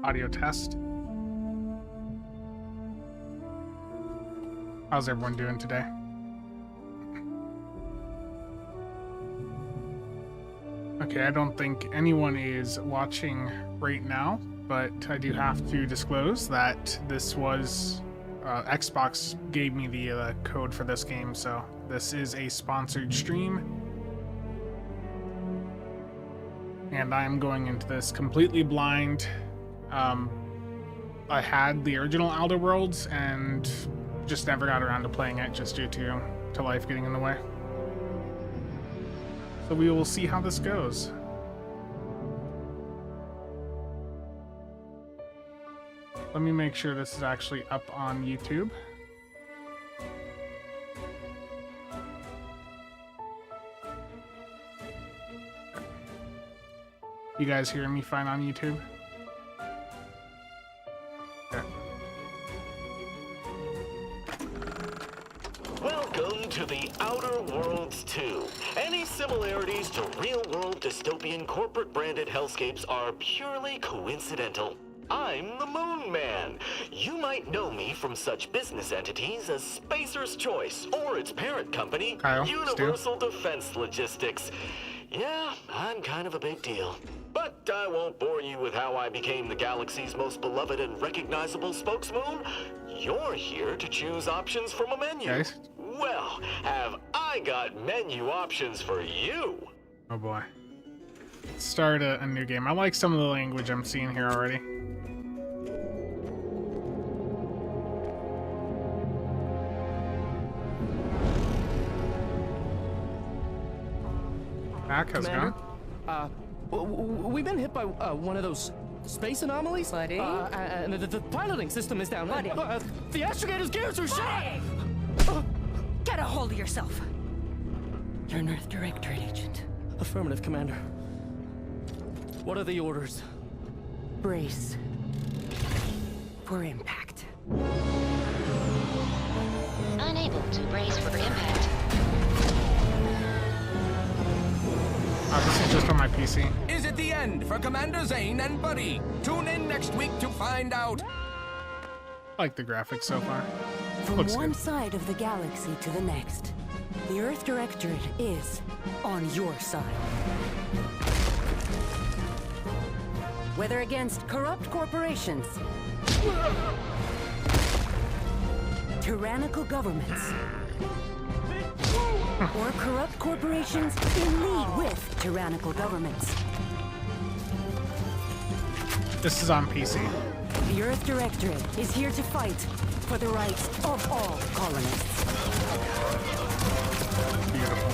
Audio test. How's everyone doing today? Okay, I don't think anyone is watching right now, but I do have to disclose that this was Xbox gave me the code for this game, so this is a sponsored stream. And I'm going into this completely blind. I had the original Outer Worlds and just never got around to playing it just due to life getting in the way. So we will see how this goes. Let me make sure this is actually up on YouTube. You guys hearing me fine on YouTube? Okay. Welcome to the Outer Worlds 2. Any similarities to real-world dystopian corporate-branded hellscapes are purely coincidental. I'm the Moon Man. You might know me from such business entities as Spacer's Choice or its parent company, Kyle, Universal Defense Logistics. Yeah, I'm kind of a big deal. But I won't bore you with how I became the galaxy's most beloved and recognizable spokesmoon. You're here to choose options from a menu. Guys. Well, have I got menu options for you? Oh boy. Let's start a new game. I like some of the language I'm seeing here already. How's it going? We've been hit by one of those space anomalies. Buddy? And the piloting system is down. Buddy? The astrogator's gears are shot! Get a hold of yourself. You're an Earth Directorate agent. Affirmative, Commander. What are the orders? Brace for impact. Unable to brace for impact. This is just on my PC. Is it the end for Commander Zane and Buddy? Tune in next week to find out. I like the graphics so far. From Looks one good. side of the galaxy to the next, the Earth Directorate is on your side. Whether against corrupt corporations, tyrannical governments, or corrupt corporations in league with tyrannical governments. This is on PC. The Earth Directorate is here to fight for the rights of all colonists. Beautiful.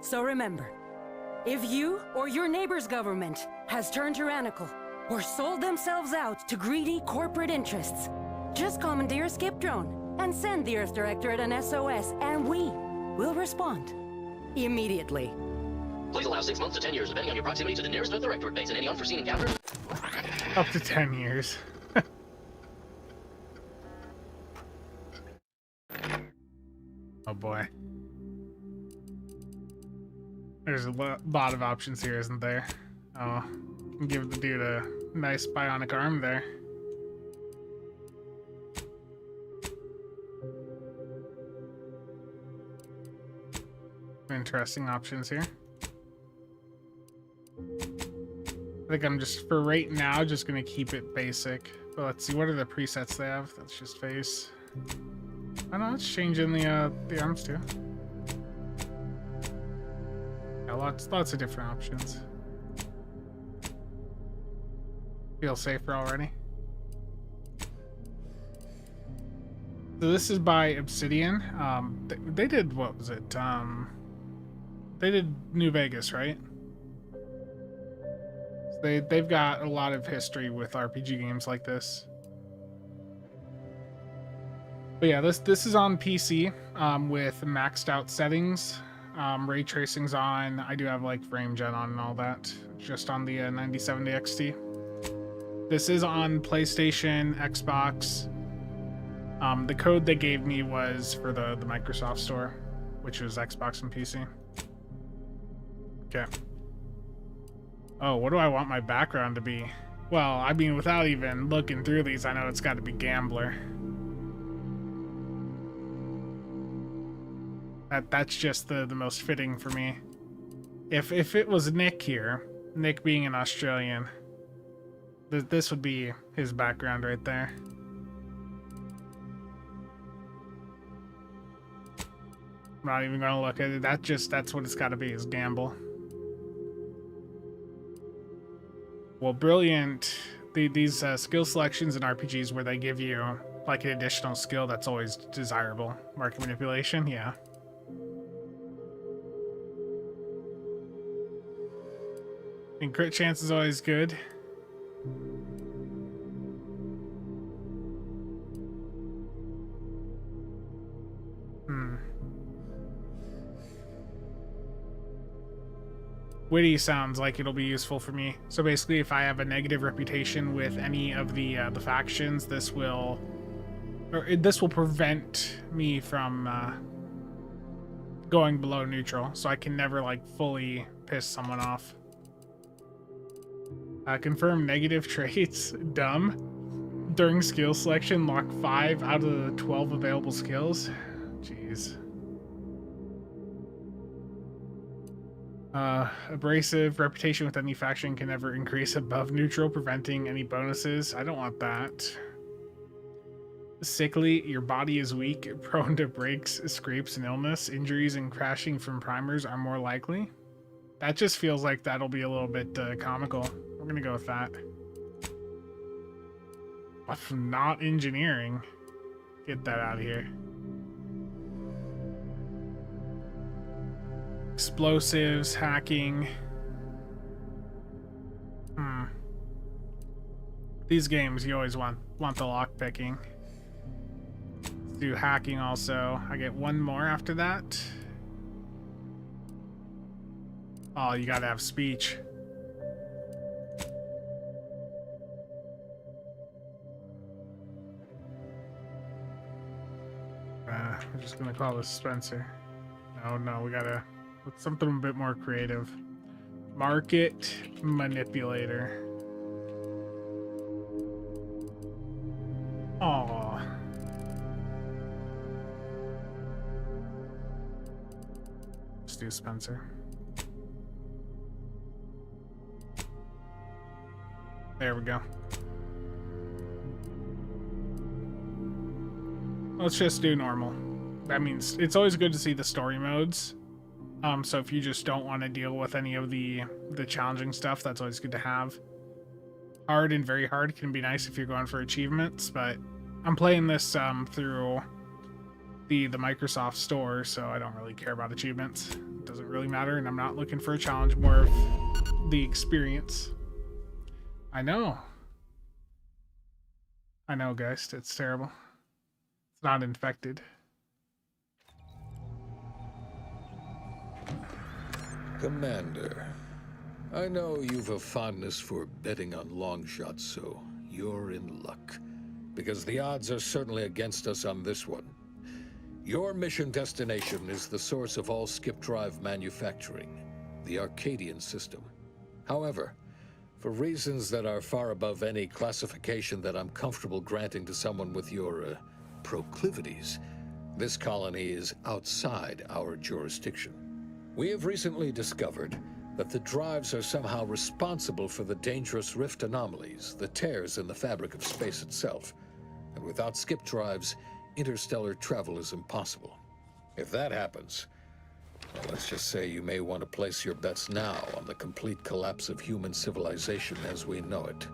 So remember, if you or your neighbor's government has turned tyrannical or sold themselves out to greedy corporate interests, just commandeer a skip drone and send the Earth Directorate an SOS, and we will respond immediately. Please allow 6 months to 10 years, depending on your proximity to the nearest Earth Directorate base and any unforeseen encounters. Up to 10 years. Oh boy. There's a lot of options here, isn't there? Oh, can give the dude a nice bionic arm there. Interesting options here. I think I'm just, for right now, just gonna keep it basic. But let's see, what are the presets they have? That's just face. I don't know, it's changing the arms too. Yeah, lots of different options. Feel safer already. So this is by Obsidian. They did, what was it? They did New Vegas, right? So they've got a lot of history with RPG games like this. But yeah, this is on PC with maxed out settings. Ray tracing's on. I do have like frame gen on and all that. Just on the 9070 XT. This is on PlayStation, Xbox. The code they gave me was for the Microsoft Store, which was Xbox and PC. Okay. Oh, what do I want my background to be? Well, I mean, without even looking through these, I know it's got to be gambler. That's just the most fitting for me. If it was Nick here, Nick being an Australian, this would be his background right there. I'm not even gonna look at it. That's what it's got to be, is gamble. Well, brilliant. These skill selections in RPGs where they give you like an additional skill, that's always desirable. Market manipulation, yeah. And crit chance is always good. Witty sounds like it'll be useful for me. So basically, if I have a negative reputation with any of the factions, this will prevent me from going below neutral. So I can never like fully piss someone off. Confirm negative traits. Dumb. During skill selection, lock 5 out of the 12 available skills. Jeez. Abrasive. Reputation with any faction can never increase above neutral, preventing any bonuses. I don't want that. Sickly. Your body is weak, prone to breaks, scrapes, and illness. Injuries and crashing from primers are more likely. That just feels like that'll be a little bit comical. We're gonna go with that. What's not engineering? Get that out of here. Explosives, hacking. These games, you always want the lock picking. Let's do hacking also. I get one more after that. Oh, you gotta have speech. We're just gonna call this Spencer. No, we gotta put something a bit more creative. Market manipulator. Aww. Let's do Spencer. There we go. Let's just do normal. That means it's always good to see the story modes. So if you just don't want to deal with any of the challenging stuff, that's always good to have. Hard and very hard can be nice if you're going for achievements, but I'm playing this through the Microsoft Store, so I don't really care about achievements. It doesn't really matter, and I'm not looking for a challenge, more of the experience. I know, Geist. It's terrible. It's not infected. Commander, I know you've a fondness for betting on long shots, so you're in luck. Because the odds are certainly against us on this one. Your mission destination is the source of all skip drive manufacturing, the Arcadian system. However, for reasons that are far above any classification that I'm comfortable granting to someone with your proclivities, this colony is outside our jurisdiction. We have recently discovered that the drives are somehow responsible for the dangerous rift anomalies, the tears in the fabric of space itself. And without skip drives, interstellar travel is impossible. If that happens, well, let's just say you may want to place your bets now on the complete collapse of human civilization as we know it.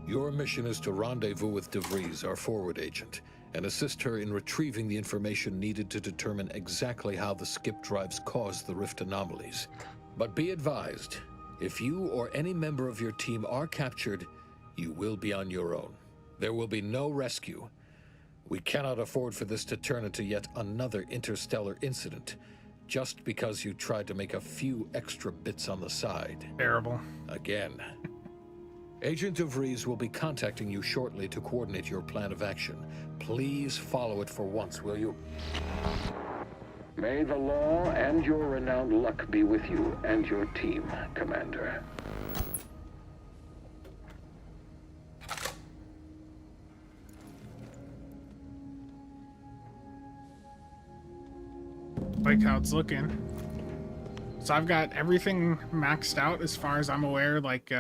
Your mission is to rendezvous with DeVries, our forward agent, and assist her in retrieving the information needed to determine exactly how the skip drives caused the rift anomalies. But be advised, if you or any member of your team are captured, you will be on your own. There will be no rescue. We cannot afford for this to turn into yet another interstellar incident, just because you tried to make a few extra bits on the side. Terrible. Again. Agent DeVries will be contacting you shortly to coordinate your plan of action. Please follow it for once, will you? May the law and your renowned luck be with you and your team, Commander. Like how it's looking. So I've got everything maxed out as far as I'm aware, like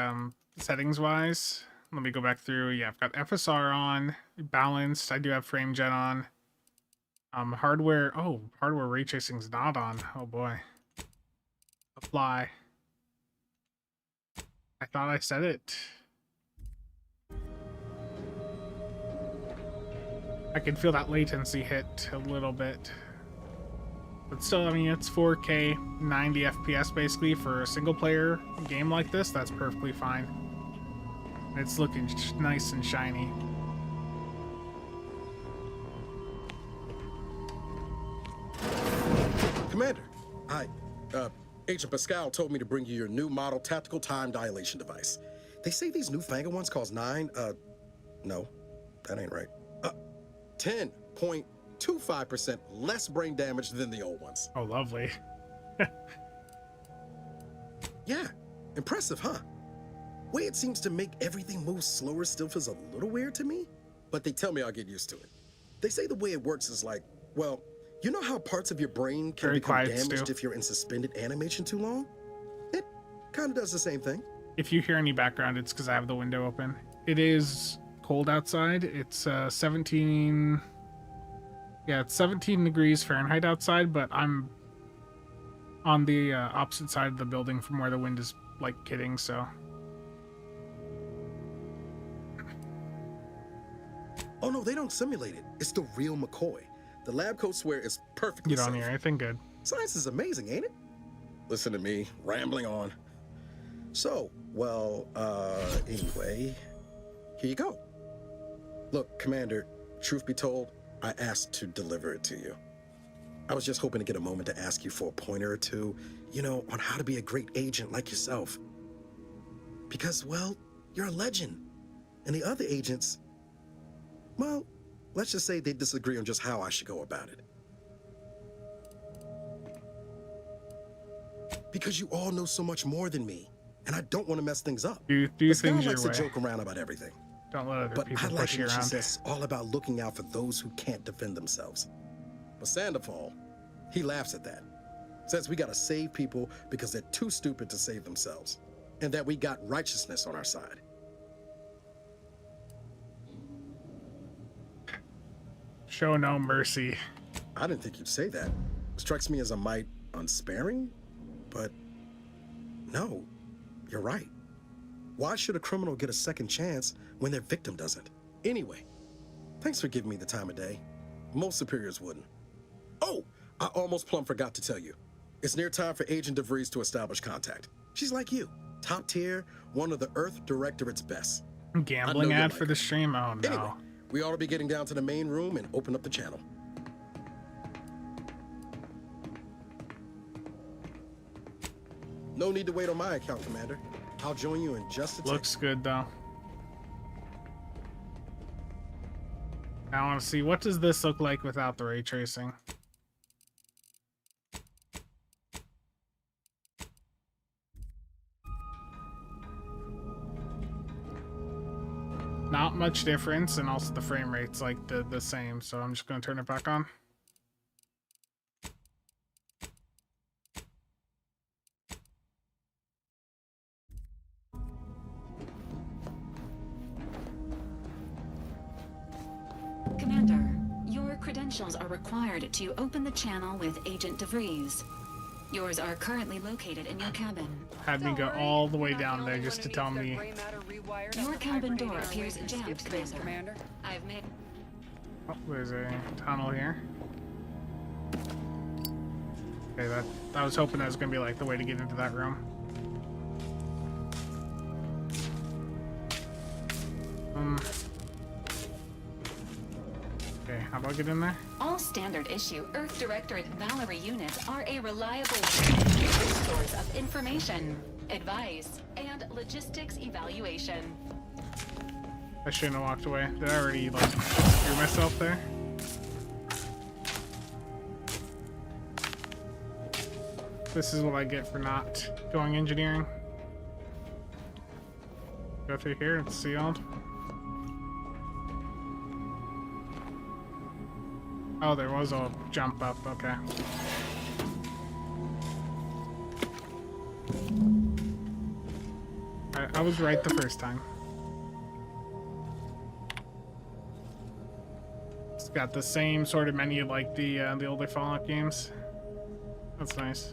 settings wise. Let me go back through. Yeah, I've got FSR on, balanced. I do have frame gen on. Hardware. Oh, hardware ray tracing's not on. Oh boy. Apply. I thought I said it. I can feel that latency hit a little bit. But still, I mean, it's 4K, 90 FPS basically for a single player game like this. That's perfectly fine. It's looking nice and shiny. Commander, Agent Pascal told me to bring you your new model tactical time dilation device. They say these newfangled ones cause no, that ain't right. 10.25% less brain damage than the old ones. Oh, lovely. Yeah, impressive, huh? Way it seems to make everything move slower still feels a little weird to me, but they tell me I'll get used to it. They say the way it works is like, well, you know how parts of your brain can Very become quiet damaged still. if you're in suspended animation too long? It kind of does the same thing. If you hear any background, it's because I have the window open. It is cold outside. It's 17... Yeah, it's 17 degrees Fahrenheit outside, but I'm on the opposite side of the building from where the wind is, like, hitting, so... Oh no, they don't simulate it. It's the real McCoy. The lab coat swear is perfectly You safe. don't hear anything good. Science is amazing, ain't it? Listen to me, rambling on. So, well, anyway, here you go. Look, Commander, truth be told, I asked to deliver it to you. I was just hoping to get a moment to ask you for a pointer or two, you know, on how to be a great agent like yourself. Because, well, you're a legend. And the other agents, well, let's just say they disagree on just how I should go about it. Because you all know so much more than me, and I don't want to mess things up. Do Pascal things your likes to way. joke around about everything. Don't let other But people I like push it you when she around. says it's all about looking out for those who can't defend themselves. But Sandoval, he laughs at that. Says we gotta save people because they're too stupid to save themselves. And that we got righteousness on our side. Show no mercy. I didn't think you'd say that. Strikes me as a mite unsparing, but no, you're right. Why should a criminal get a second chance when their victim doesn't? Anyway, thanks for giving me the time of day. Most superiors wouldn't. Oh, I almost plumb forgot to tell you. It's near time for Agent DeVries to establish contact. She's like you, top tier, one of the Earth Directorate's best. Gambling you'll ad like for her. the stream? Oh no. Anyway, we ought to be getting down to the main room and open up the channel. No need to wait on my account, Commander. I'll join you in just a tick. Looks good though. I want to see, what does this look like without the ray tracing? Not much difference, and also the frame rate's like the same, so I'm just gonna turn it back on. Commander, your credentials are required to open the channel with Agent DeVries. Yours are currently located in your cabin. Had me go all the way down there just to tell me. Your cabin door appears jammed, Commander. I've made... Oh, there's a tunnel here. Okay, that I was hoping that was gonna be like the way to get into that room. Okay, how do I get in there? All standard issue Earth Directorate Valerie units are a reliable source of information, advice, and logistics evaluation. I shouldn't have walked away. Did I already like screw myself there? This is what I get for not going engineering. Go through here, it's sealed. Oh, there was a jump up, okay. I was right the first time. It's got the same sort of menu like the older Fallout games. That's nice.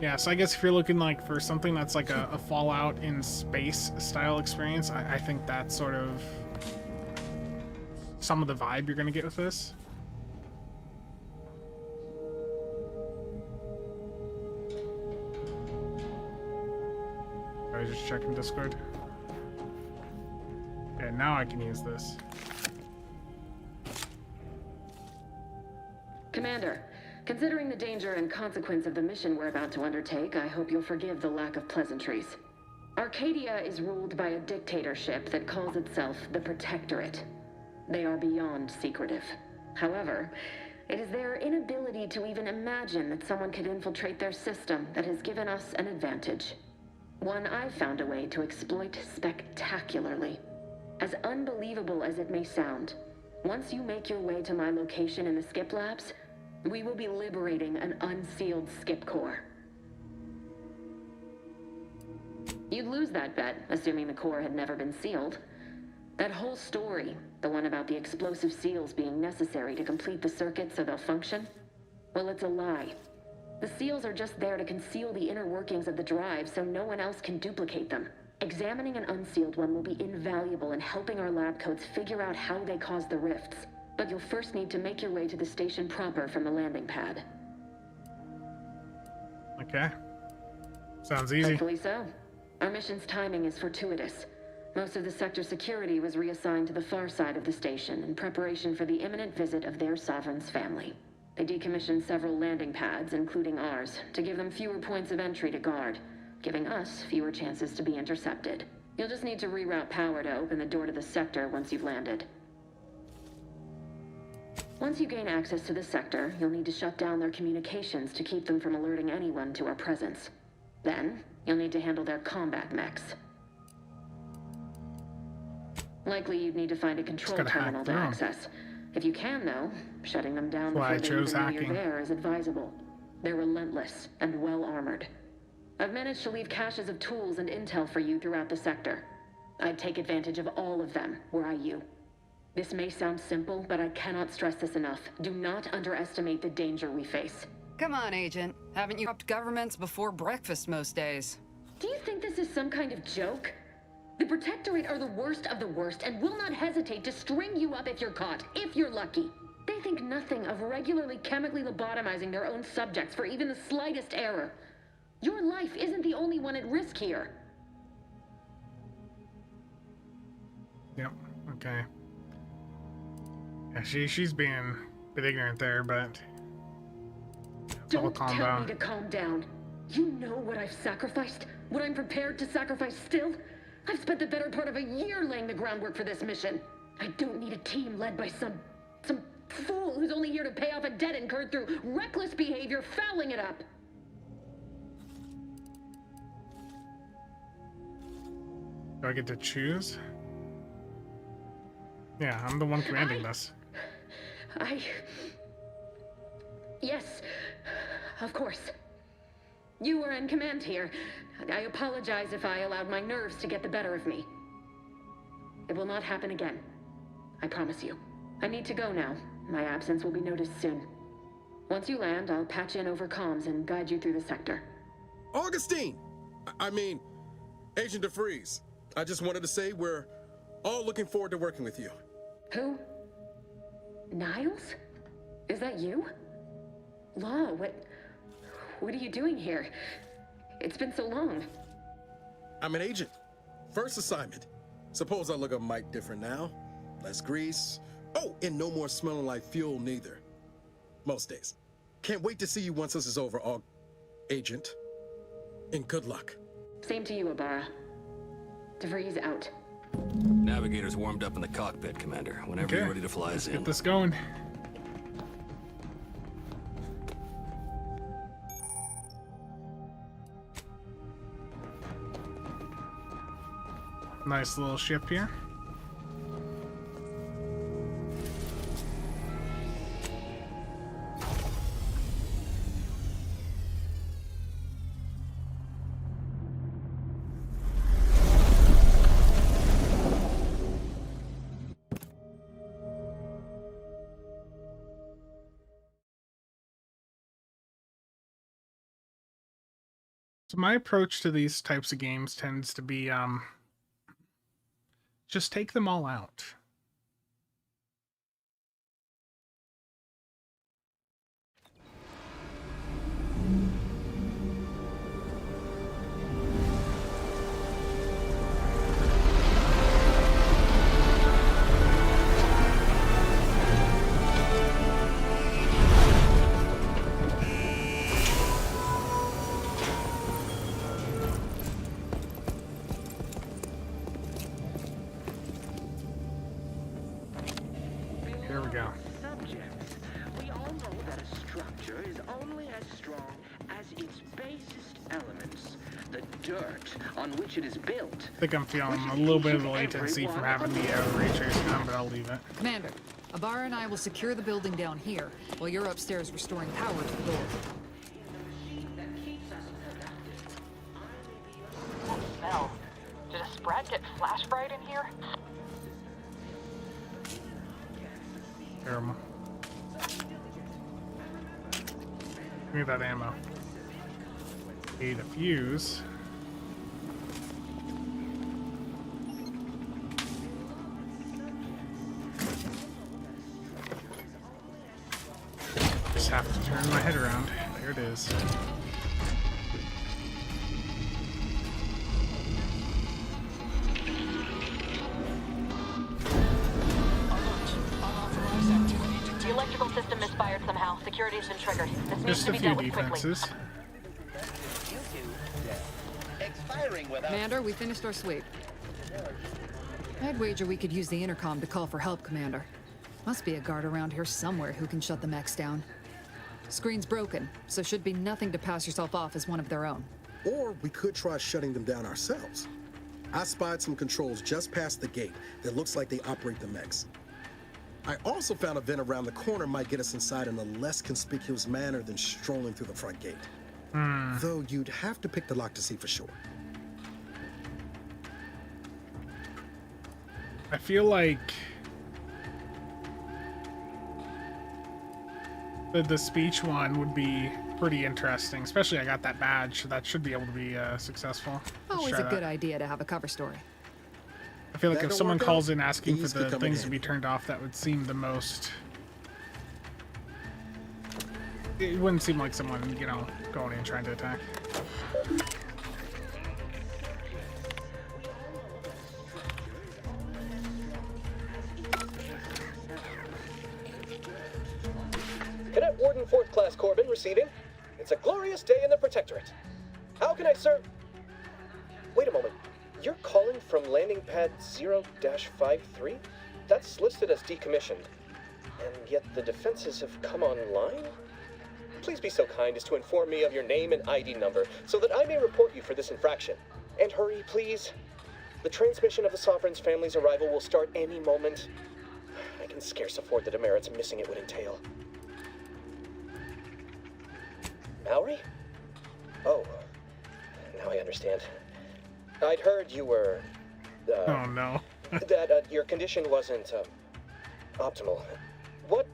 Yeah, so I guess if you're looking like for something that's like a Fallout in space style experience, I think that's sort of some of the vibe you're gonna get with this. I was just checking Discord. Okay, now I can use this. Commander, considering the danger and consequence of the mission we're about to undertake, I hope you'll forgive the lack of pleasantries. Arcadia is ruled by a dictatorship that calls itself the Protectorate. They are beyond secretive. However, it is their inability to even imagine that someone could infiltrate their system that has given us an advantage. One I've found a way to exploit spectacularly. As unbelievable as it may sound, once you make your way to my location in the Skip Labs, we will be liberating an unsealed Skip core. You'd lose that bet, assuming the core had never been sealed. That whole story, the one about the explosive seals being necessary to complete the circuit so they'll function, well, it's a lie. The seals are just there to conceal the inner workings of the drive so no one else can duplicate them. Examining an unsealed one will be invaluable in helping our lab coats figure out how they cause the rifts. But you'll first need to make your way to the station proper from the landing pad. Okay. Sounds easy. Hopefully so. Our mission's timing is fortuitous. Most of the sector security was reassigned to the far side of the station in preparation for the imminent visit of their sovereign's family. They decommissioned several landing pads, including ours, to give them fewer points of entry to guard, giving us fewer chances to be intercepted. You'll just need to reroute power to open the door to the sector once you've landed. Once you gain access to the sector, you'll need to shut down their communications to keep them from alerting anyone to our presence. Then, you'll need to handle their combat mechs. Likely you'd need to find a control terminal to access. If you can, though, shutting them down before they even know you're there is advisable. They're relentless and well-armored. I've managed to leave caches of tools and intel for you throughout the sector. I'd take advantage of all of them, were I you. This may sound simple, but I cannot stress this enough. Do not underestimate the danger we face. Come on, Agent. Haven't you robbed governments before breakfast most days? Do you think this is some kind of joke? The Protectorate are the worst of the worst and will not hesitate to string you up if you're caught, if you're lucky. They think nothing of regularly chemically lobotomizing their own subjects for even the slightest error. Your life isn't the only one at risk here. Yep, okay. Yeah, she's being a bit ignorant there, but Don't tell me to calm down. You know what I've sacrificed? What I'm prepared to sacrifice still? I've spent the better part of a year laying the groundwork for this mission. I don't need a team led by some fool who's only here to pay off a debt incurred through reckless behavior, fouling it up. Do I get to choose? Yeah, I'm the one commanding this. Yes, of course. You were in command here. I apologize if I allowed my nerves to get the better of me. It will not happen again. I promise you. I need to go now. My absence will be noticed soon. Once you land, I'll patch in over comms and guide you through the sector. Augustine! I mean, Agent DeFreeze. I just wanted to say we're all looking forward to working with you. Who? Niles? Is that you? Law, what are you doing here? It's been so long. I'm an agent. First assignment. Suppose I look a mite different now. Less grease. Oh, and no more smelling like fuel neither. Most days. Can't wait to see you once this is over, Agent. And good luck. Same to you, Ibarra. DeVries out. Navigator's warmed up in the cockpit, Commander. Whenever you're ready to fly us in. Get this going. Nice little ship here. So my approach to these types of games tends to be, just take them all out. Here we go. Subjects, we all know that a structure is only as strong as its basest elements, the dirt on which it is built. I think I'm feeling a little bit of the latency from having the ray tracing on, but I'll leave it. Commander, Abara and I will secure the building down here while you're upstairs restoring power to the door. What smell? Did a Sprat get flash fried in here? Terrible. Give me that ammo. A defuse. Just have to turn my head around. There it is. The electrical system misfired somehow. Security's been triggered. This needs Just to a be few dealt with quickly. defenses. Commander, we finished our sweep. I'd wager we could use the intercom to call for help, Commander. Must be a guard around here somewhere who can shut the mechs down. Screen's broken, so should be nothing to pass yourself off as one of their own. Or we could try shutting them down ourselves. I spied some controls just past the gate that looks like they operate the mechs. I also found a vent around the corner might get us inside in a less conspicuous manner than strolling through the front gate. Though you'd have to pick the lock to see for sure. I feel like the speech one would be pretty interesting, especially I got that badge, so that should be able to be successful. Let's Always try a good that. idea to have a cover story. I feel like That if don't someone work calls out, in asking for these could the come in things to be handy. turned off, that would seem the most... It wouldn't seem like someone, you know, going in trying to attack. Cadet Warden 4th Class Corbin receiving. It's a glorious day in the Protectorate. How can I serve? Wait a moment. You're calling from landing pad 0-53? That's listed as decommissioned. And yet the defenses have come online? Please be so kind as to inform me of your name and ID number so that I may report you for this infraction. And hurry, please. The transmission of the Sovereign's family's arrival will start any moment. I can scarce afford the demerits missing it would entail. Maori? Oh, now I understand. I'd heard you were, oh no. that your condition wasn't, optimal. What?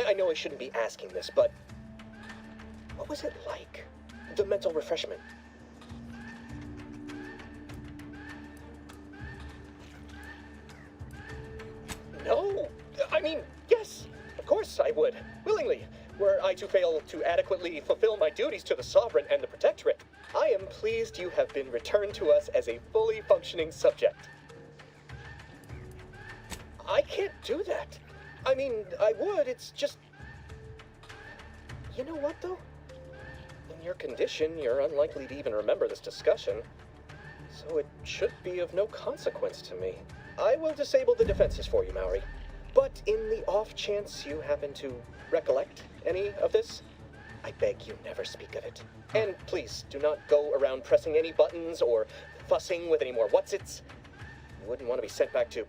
I know I shouldn't be asking this, but what was it like? The mental refreshment? No! I mean, yes! Of course I would. Willingly. Were I to fail to adequately fulfill my duties to the Sovereign and the Protectorate, I am pleased you have been returned to us as a fully functioning subject. I can't do that. I mean, I would, it's just... You know what, though? In your condition, you're unlikely to even remember this discussion, so it should be of no consequence to me. I will disable the defenses for you, Maori. But in the off chance you happen to recollect any of this, I beg you never speak of it. And please, do not go around pressing any buttons or fussing with any more whatsits. You wouldn't want to be sent back to...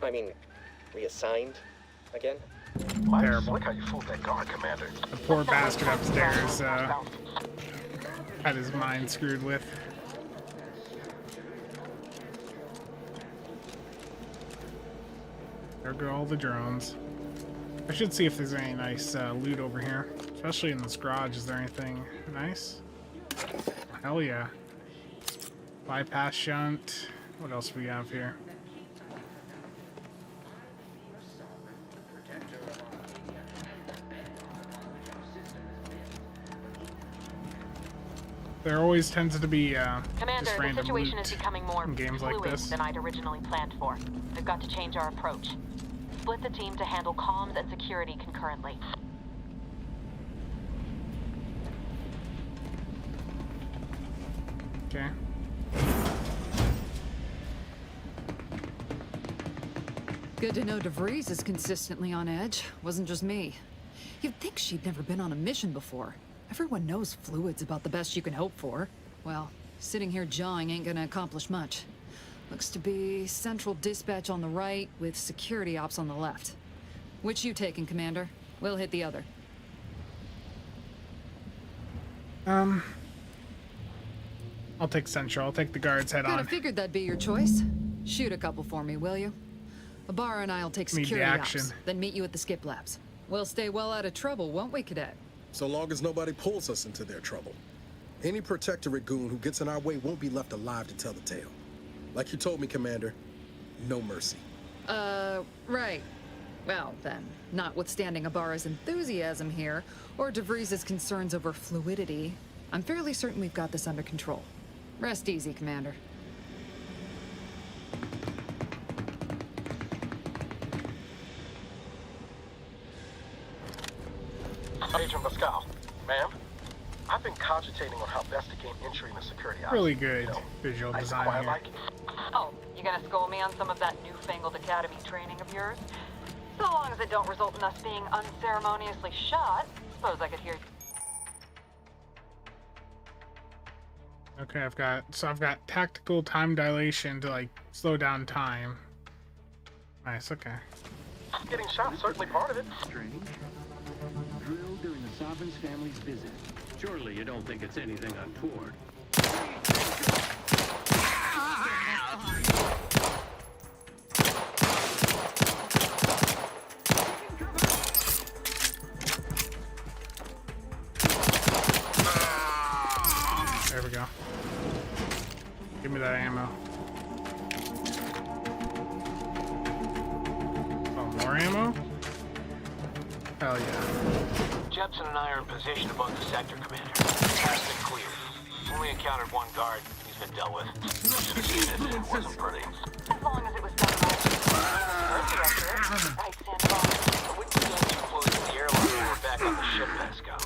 I mean, reassigned again? Terrible. Look how you fooled that guard, Commander. The poor bastard upstairs had his mind screwed with. There go all the drones. I should see if there's any nice loot over here. Especially in this garage. Is there anything nice? Hell yeah. Bypass shunt. What else do we have here? There always tends to be Commander, just the random situation loot is becoming more in games like fluid this. than I'd originally planned for. We've got to change our approach. Split the team to handle comms and security concurrently. Okay. Good to know DeVries is consistently on edge. Wasn't just me. You'd think she'd never been on a mission before. Everyone knows fluid's about the best you can hope for. Well, sitting here jawing ain't gonna accomplish much. Looks to be central dispatch on the right with security ops on the left. Which you taking, Commander? We'll hit the other. I'll take Central. I'll take the guards head Kinda on. figured that'd be your choice. Shoot a couple for me, will you? Ibarra and I'll take Need the security action. ops, then meet you at the skip labs. We'll stay well out of trouble, won't we, Cadet? So long as nobody pulls us into their trouble. Any protectorate goon who gets in our way won't be left alive to tell the tale. Like you told me, Commander, no mercy. Right. Well, then, notwithstanding Ibarra's enthusiasm here, or DeVries' concerns over fluidity, I'm fairly certain we've got this under control. Rest easy, Commander. Agent Pascal, ma'am, I've been cogitating on how best to gain entry in the security ops. Really good visual design quite here. like it. Oh, you gonna school me on some of that newfangled academy training of yours? So long as it don't result in us being unceremoniously shot, suppose I could hear you. Okay, I've got tactical time dilation to like slow down time. Nice, okay. Getting shot is certainly part of it. Strange. Drilled during the Sovereign's family's visit. Surely you don't think it's anything untoward. There we go. Give me that ammo. Oh, more ammo? Hell yeah. Jepson and I are in position above the sector, Commander. Has been cleared. Only encountered one guard. He's been dealt with. Should have seen it. It wasn't pretty. As long as it was done right. Right, Sandoval. Wouldn't you guys close the airlock when we're back on the ship, Pascal?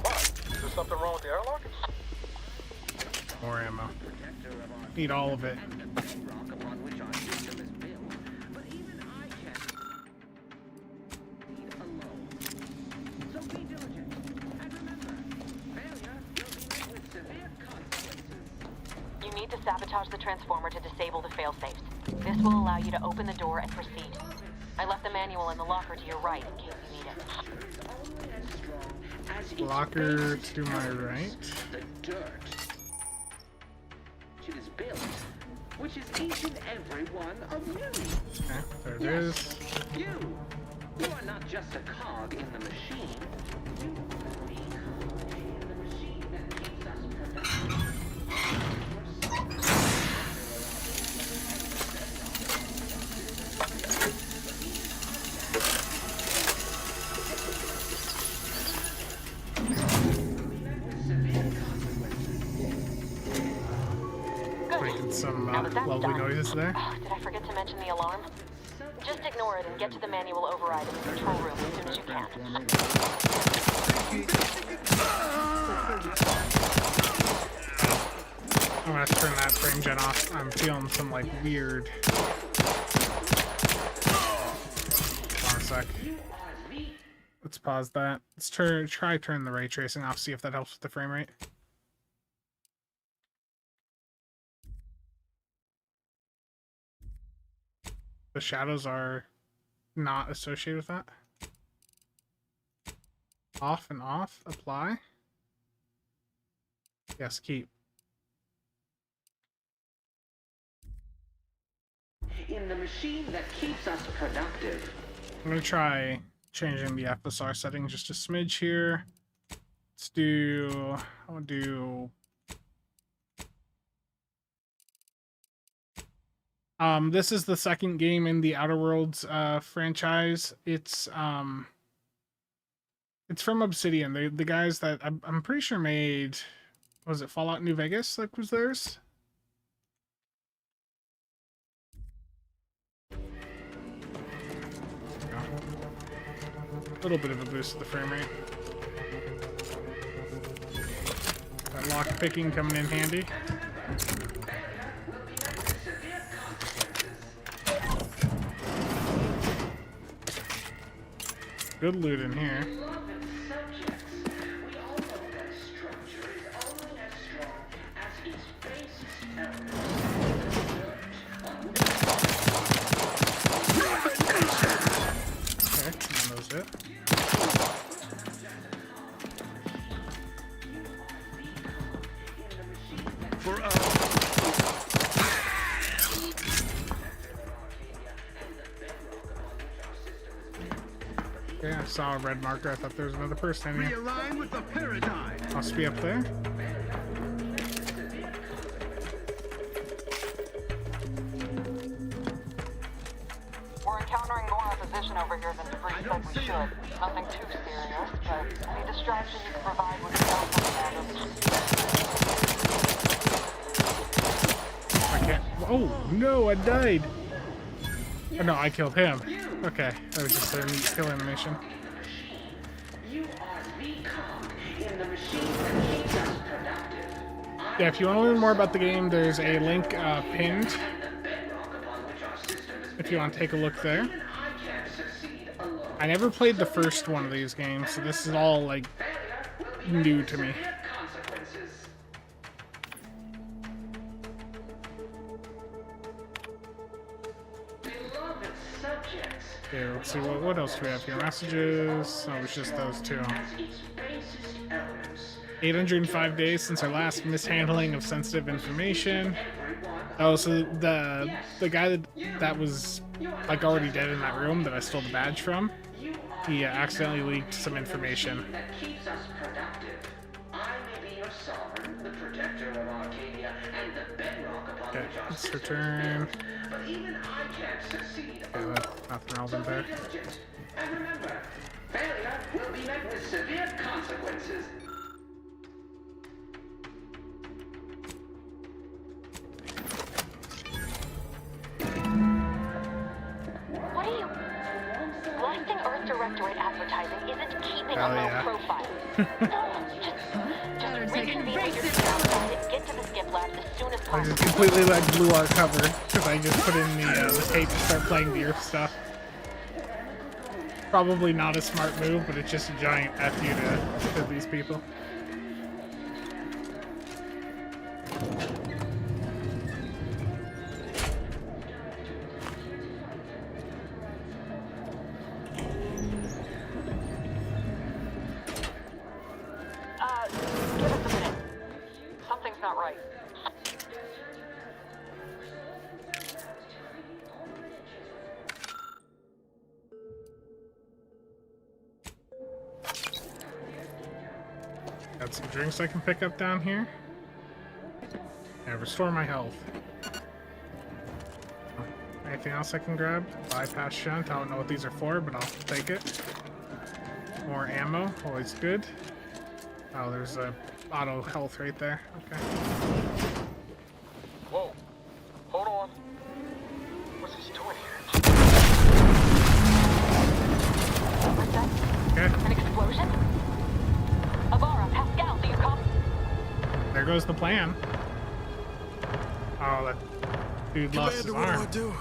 What? Is there something wrong with the airlock? More ammo. Need all of it. You need to sabotage the transformer to disable the failsafes. This will allow you to open the door and proceed. I left the manual in the locker to your right in case you need it. Locker to my right. The dirt. It is built, which is each and every one of you. Okay, there it Yes, is. You are not just a cog in the machine. You are the cog in the machine that keeps us productive. Making some Now that that's lovely done, noises there. Did I forget to mention the alarm? Just ignore it and get to the manual override in the control room as soon as you can. I'm gonna turn that frame gen off. I'm feeling some like weird. Hold on a sec. Let's pause that. Let's try turn the ray tracing off, see if that helps with the frame rate. The shadows are not associated with that. Off and off, apply. Yes, keep. In the machine that keeps us productive. I'm gonna try changing the FSR setting just a smidge here. Let's do. I want to do. This is the second game in the Outer Worlds franchise. It's from Obsidian. The guys that I'm pretty sure made, was it Fallout New Vegas? Like, was theirs? A little bit of a boost to the frame rate. That lock picking coming in handy. Good loot in here. Okay, that was it. Okay, I saw a red marker. I thought there was another person in here. Realign with the paradigm. Must be up there. We're encountering more opposition over here than Debris said we should. Nothing too serious, but any distraction you can provide would be helpful, Commander. I can't. Oh no, I died. Oh, no, I killed him. Okay, that was just a neat kill animation. Yeah, if you want to learn more about the game, there's a link pinned. If you want to take a look there. I never played the first one of these games, so this is all like new to me. Okay, let's see, what else do we have here? Messages? Oh, it's just those two. 805 days since our last mishandling of sensitive information. Oh, so the guy that was like already dead in that room that I stole the badge from, he accidentally leaked some information. Okay, let's return. Okay, nothing relevant there. And remember, failure will be met with severe consequences. What are you... Blasting Earth Directorate advertising isn't keeping a low profile. No, just reconvene with your staff and get to the skip lab as soon as I possible. just completely let blew our cover because I just put in the tape to start playing the Earth stuff. Probably not a smart move, but it's just a giant F you to these people. Give us a minute. Something's not right. Got some drinks I can pick up down here. And restore my health. Anything else I can grab? Bypass shunt. I don't know what these are for, but I'll take it. More ammo. Always good. Oh, there's a auto health right there. Okay. Whoa. Hold on. What's this doing here? Okay. An explosion? Avara, Pascal, do you copy? There goes the plan. Oh, that dude lost his Commander, arm. what do I do?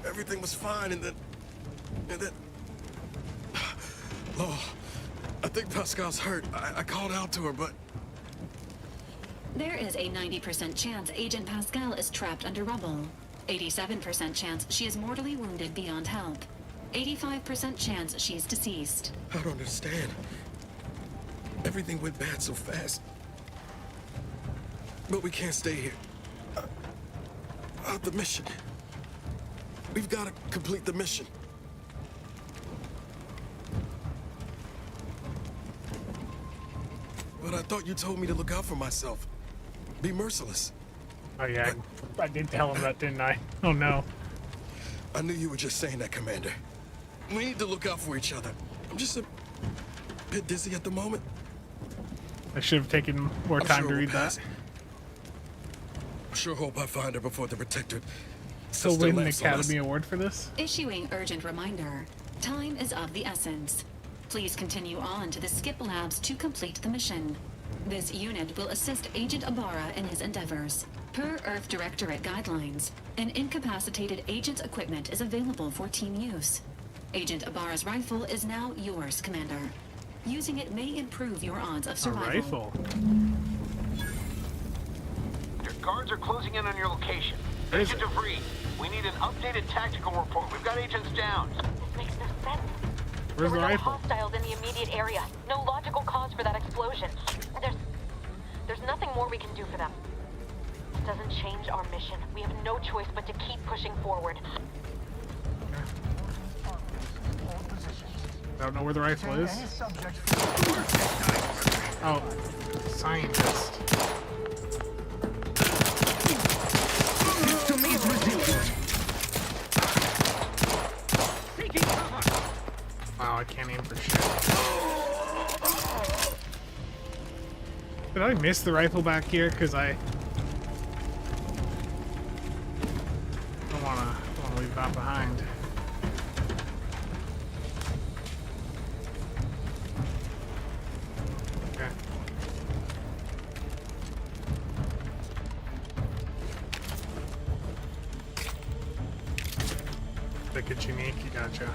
Everything was fine, and then... Oh, I think Pascal's hurt. I called out to her, but... There is a 90% chance Agent Pascal is trapped under rubble. 87% chance she is mortally wounded beyond help. 85% chance she's deceased. I don't understand. Everything went bad so fast. But we can't stay here. The mission. We've got to complete the mission. But I thought you told me to look out for myself. Be merciless. Oh yeah, I did tell him that, didn't I? Oh no. I knew you were just saying that, Commander. We need to look out for each other. I'm just a bit dizzy at the moment. I should have taken more time to read that. I sure hope I find her before the Protectorate. So win an Academy Award for this? Issuing urgent reminder. Time is of the essence. Please continue on to the Skip Labs to complete the mission. This unit will assist Agent Ibarra in his endeavors. Per Earth Directorate guidelines, an incapacitated agent's equipment is available for team use. Agent Ibarra's rifle is now yours, Commander. Using it may improve your odds of survival. A rifle? Your guards are closing in on your location. Agent DeVries, we need an updated tactical report. We've got agents down. This makes no sense. Where's the there were no rifle? hostiles in the immediate area. No logical cause for that explosion. There's nothing more we can do for them. It doesn't change our mission. We have no choice but to keep pushing forward. I don't know where the rifle is. Oh, scientist. Wow, I can't aim for shit. Did I miss the rifle back here? Because I don't want to leave that behind. Okay. Think it's unique, you gotcha.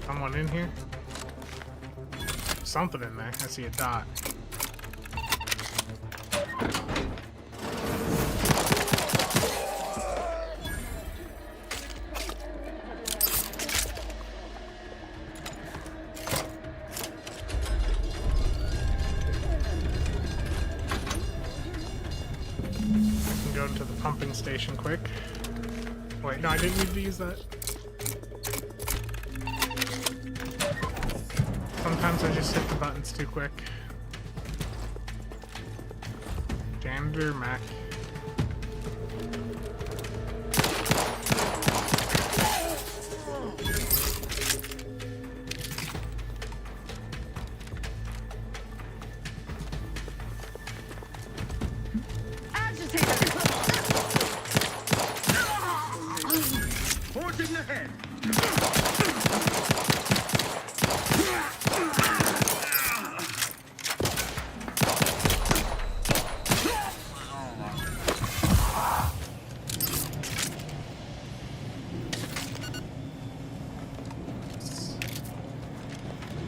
Someone in here? Something in there. I see a dot. Go into the pumping station quick. Wait, no, I didn't need to use that. Sometimes I just hit the buttons too quick. Janitor Mac. Forging ahead.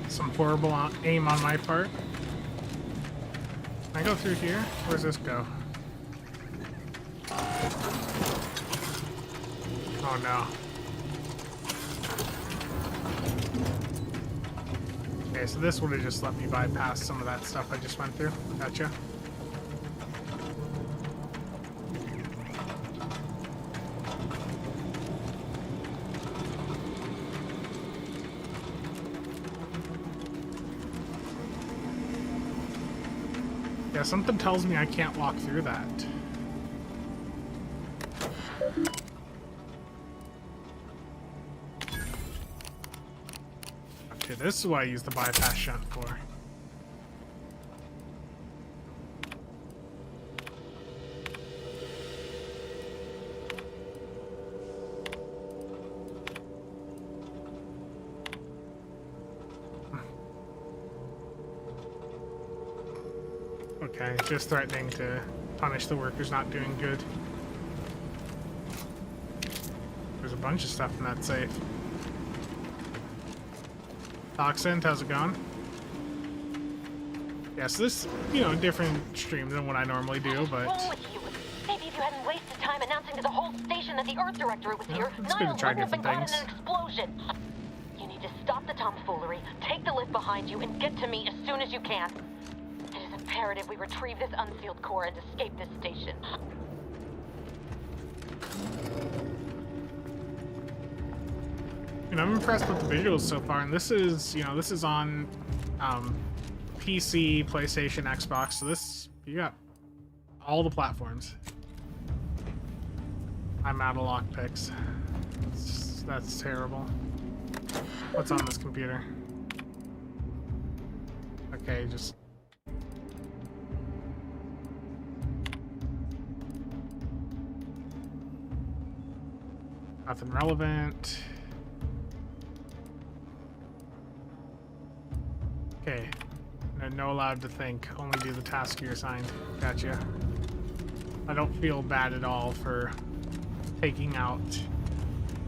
Some horrible aim on my part. Can I go through here? Where's this go? Oh no. Okay, so this would have just let me bypass some of that stuff I just went through. Gotcha. Yeah, something tells me I can't walk through that. Okay, this is what I use the bypass shunt for. Okay, just threatening to punish the workers not doing good. There's a bunch of stuff in that safe. Toxin, how's it going? Yes, this, you know, different stream than what I normally do, but... What's wrong with you? Maybe if you hadn't wasted time announcing to the whole station that the Earth Directorate was here, it's good to try 9/11 wouldn't have been different caught in things. an explosion. You need to stop the tomfoolery, take the lift behind you, and get to me as soon as you can. It is imperative we retrieve this unsealed core and escape this station. And I'm impressed with the visuals so far, and this is, you know, this is on PC, PlayStation, Xbox, so this, you got all the platforms. I'm out of lockpicks. That's terrible. What's on this computer? Okay, just... Nothing relevant. Okay. No allowed to think. Only do the task you're assigned. Gotcha. I don't feel bad at all for taking out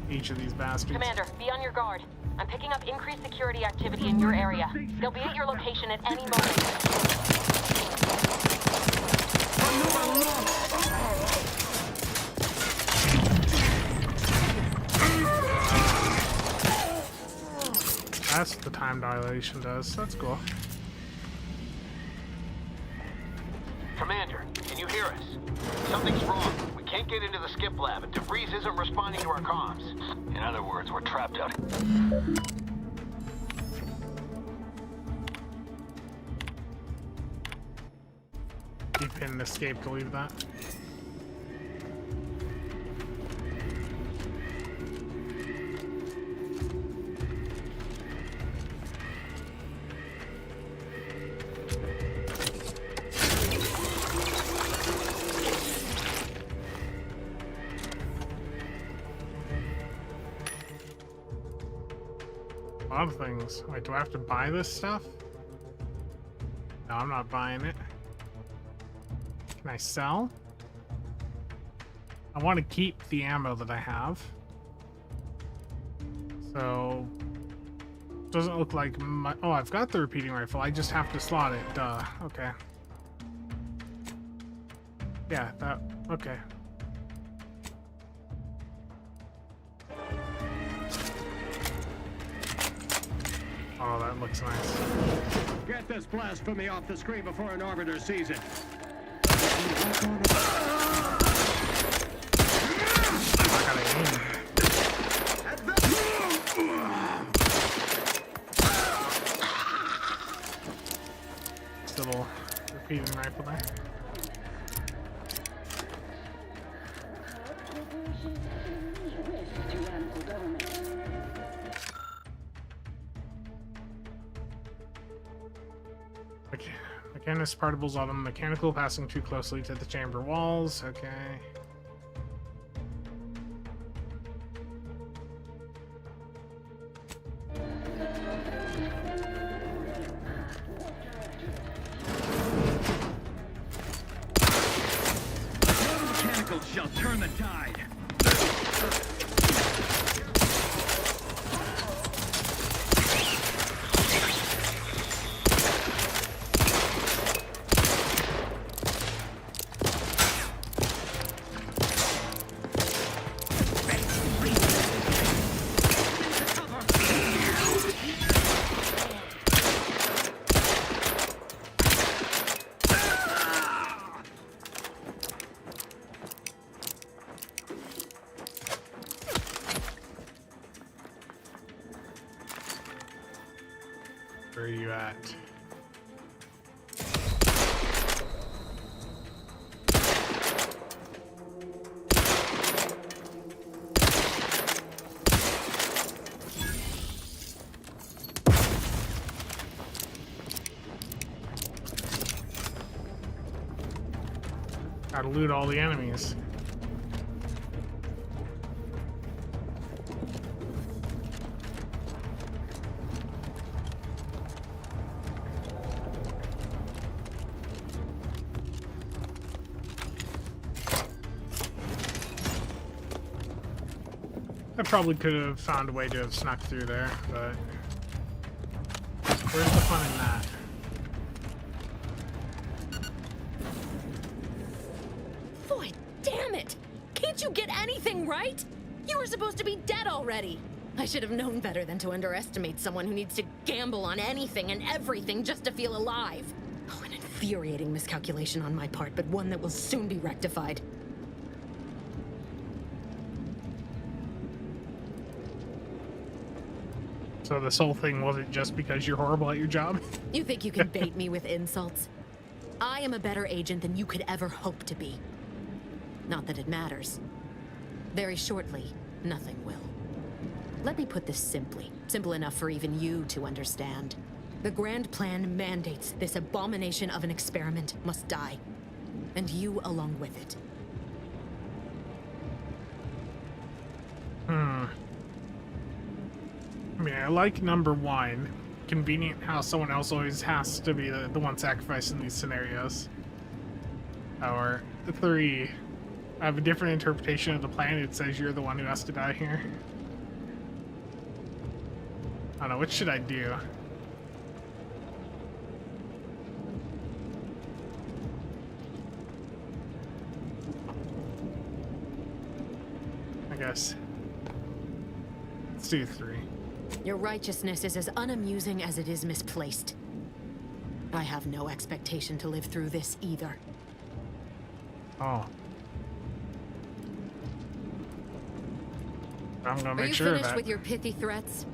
each of these bastards. Commander, be on your guard. I'm picking up increased security activity in your area. They'll be at your location at any moment. That's what the time dilation does. That's cool. Commander, can you hear us? Something's wrong. We can't get into the skip lab, and DeVries isn't responding to our comms. In other words, we're trapped out here. Keep hitting escape to leave that. A lot of things. Wait, do I have to buy this stuff? No, I'm not buying it. Can I sell? I want to keep the ammo that I have. So, doesn't look like my... Oh, I've got the repeating rifle. I just have to slot it. Duh. Okay. Yeah, that... Okay. Oh, that looks nice. Get this blasphemy off the screen before an orbiter sees it. I gotta aim. Little repeating rifle there. Okay. Mechanist particles on them. Mechanical passing too closely to the chamber walls. Okay. Mechanicals shall turn the tide. Where are you at? Gotta loot all the enemies. I probably could have found a way to have snuck through there, but where's the fun in that? Boy, damn it! Can't you get anything right? You were supposed to be dead already. I should have known better than to underestimate someone who needs to gamble on anything and everything just to feel alive. Oh, an infuriating miscalculation on my part, but one that will soon be rectified. So this whole thing wasn't just because you're horrible at your job? You think you can bait me with insults? I am a better agent than you could ever hope to be. Not that it matters. Very shortly, nothing will. Let me put this simply. Simple enough for even you to understand. The grand plan mandates this abomination of an experiment must die. And you along with it. I mean, I like number one. Convenient how someone else always has to be the one sacrificed in these scenarios. Or 3. I have a different interpretation of the plan. It says you're the one who has to die here. I don't know, which should I do? I guess. Let's do 3. Your righteousness is as unamusing as it is misplaced. I have no expectation to live through this either. Oh. I'm gonna make Are you sure of finished that. with your pithy threats?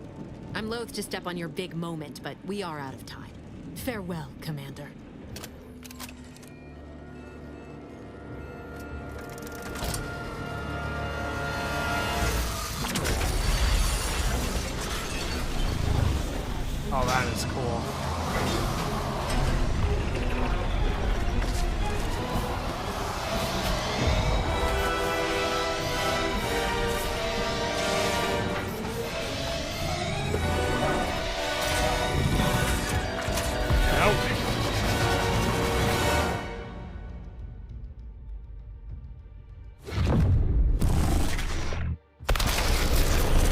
I'm loath to step on your big moment, but we are out of time. Farewell, Commander. Oh, that is cool.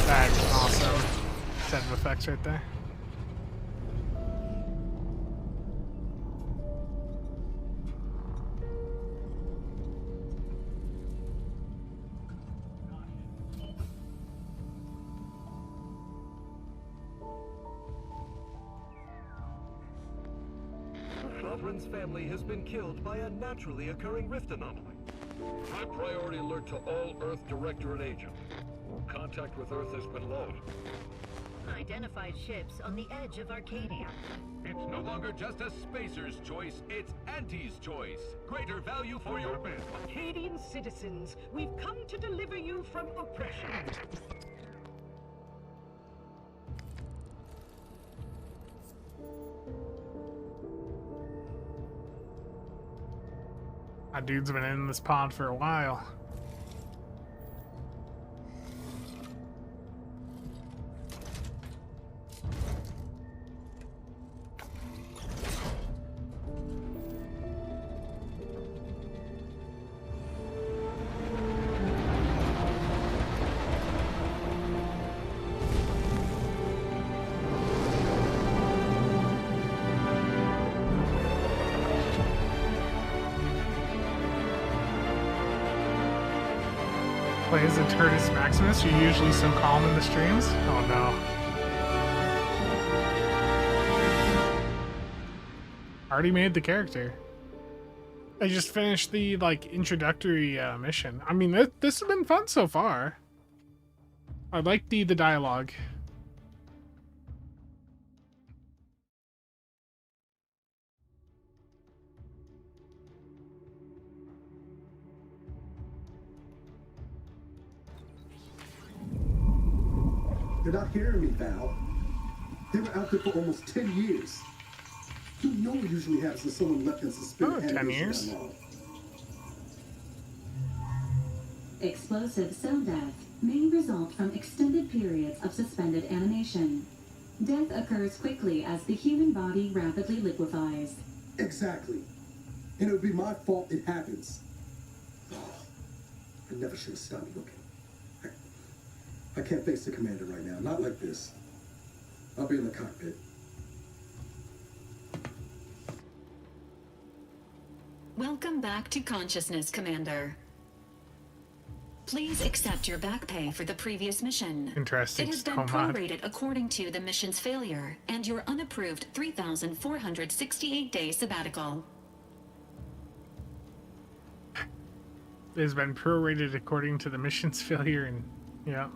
That is awesome. Set of effects right there. Sovereign's family has been killed by a naturally occurring rift anomaly. High priority alert to all Earth Directorate agents. Contact with Earth has been lost. Identified ships on the edge of Arcadia. It's no longer just a spacer's choice, it's Auntie's choice. Greater value for your bid. Arcadian citizens, we've come to deliver you from oppression. That dude's been in this pod for a while. Plays a Turtus Maximus. You're usually so calm in the streams. Oh no. Already made the character. I just finished the introductory mission. I mean, this has been fun so far. I like the dialogue. They're not hearing me, Val. They were out there for almost 10 years. You know what usually happens when someone left in suspended 10 years. that long. Explosive cell death may result from extended periods of suspended animation. Death occurs quickly as the human body rapidly liquefies. Exactly. And it would be my fault it happens. Oh, I never should have stopped looking. I can't face the commander right now. Not like this. I'll be in the cockpit. Welcome back to consciousness, Commander. Please accept your back pay for the previous mission. Interesting. It has been prorated according to the mission's failure and your unapproved 3,468-day sabbatical. It has been prorated according to the mission's failure, and yeah.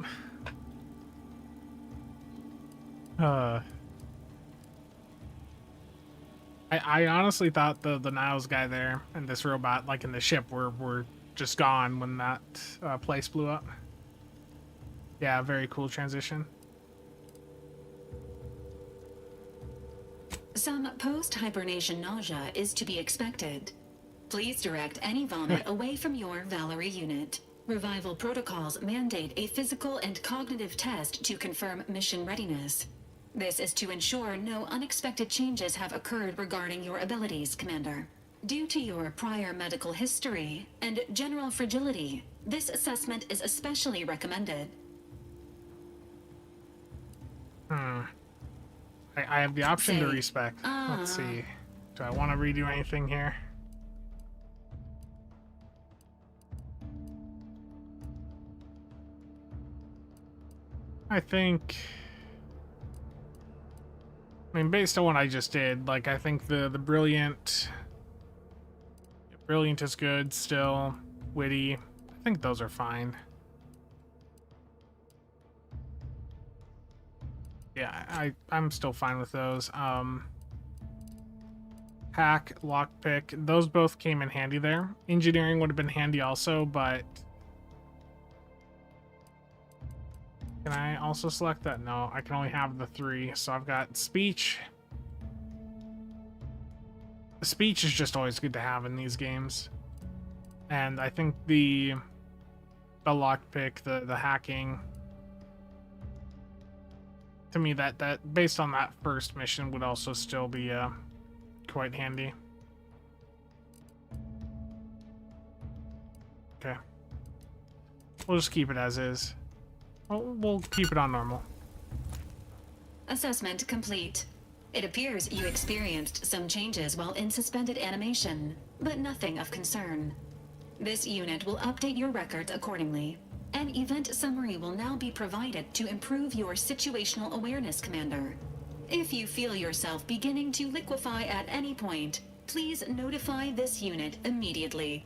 I honestly thought the Niles guy there and this robot, like in the ship, were just gone when that place blew up. Yeah, very cool transition. Some post-hibernation nausea is to be expected. Please direct any vomit away from your Valerie unit. Revival protocols mandate a physical and cognitive test to confirm mission readiness. This is to ensure no unexpected changes have occurred regarding your abilities, Commander. Due to your prior medical history and general fragility, this assessment is especially recommended. I have the option to respec. Let's see. Do I want to redo anything here? I think... I mean, based on what I just did, like, I think the brilliant... Brilliant is good still. Witty. I think those are fine. Yeah, I'm still fine with those. Hack, lockpick, those both came in handy there. Engineering would have been handy also, but... Can I also select that? No, I can only have the 3. So I've got speech. Speech is just always good to have in these games. And I think the lockpick, the hacking, to me that based on that first mission would also still be quite handy. Okay. We'll just keep it as is. We'll keep it on normal. Assessment complete. It appears you experienced some changes while in suspended animation, but nothing of concern. This unit will update your records accordingly. An event summary will now be provided to improve your situational awareness, Commander. If you feel yourself beginning to liquefy at any point, please notify this unit immediately.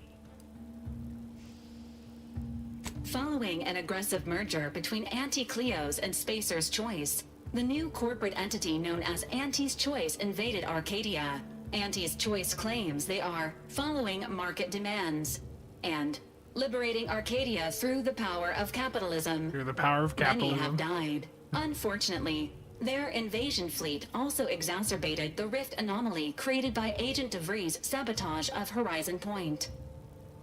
Following an aggressive merger between Anti-Cleo's and Spacer's Choice, the new corporate entity known as Anti's Choice invaded Arcadia. Anti's Choice claims they are following market demands and liberating Arcadia through the power of capitalism. Through the power of capitalism. Many have died. Unfortunately, their invasion fleet also exacerbated the rift anomaly created by Agent DeVries' sabotage of Horizon Point.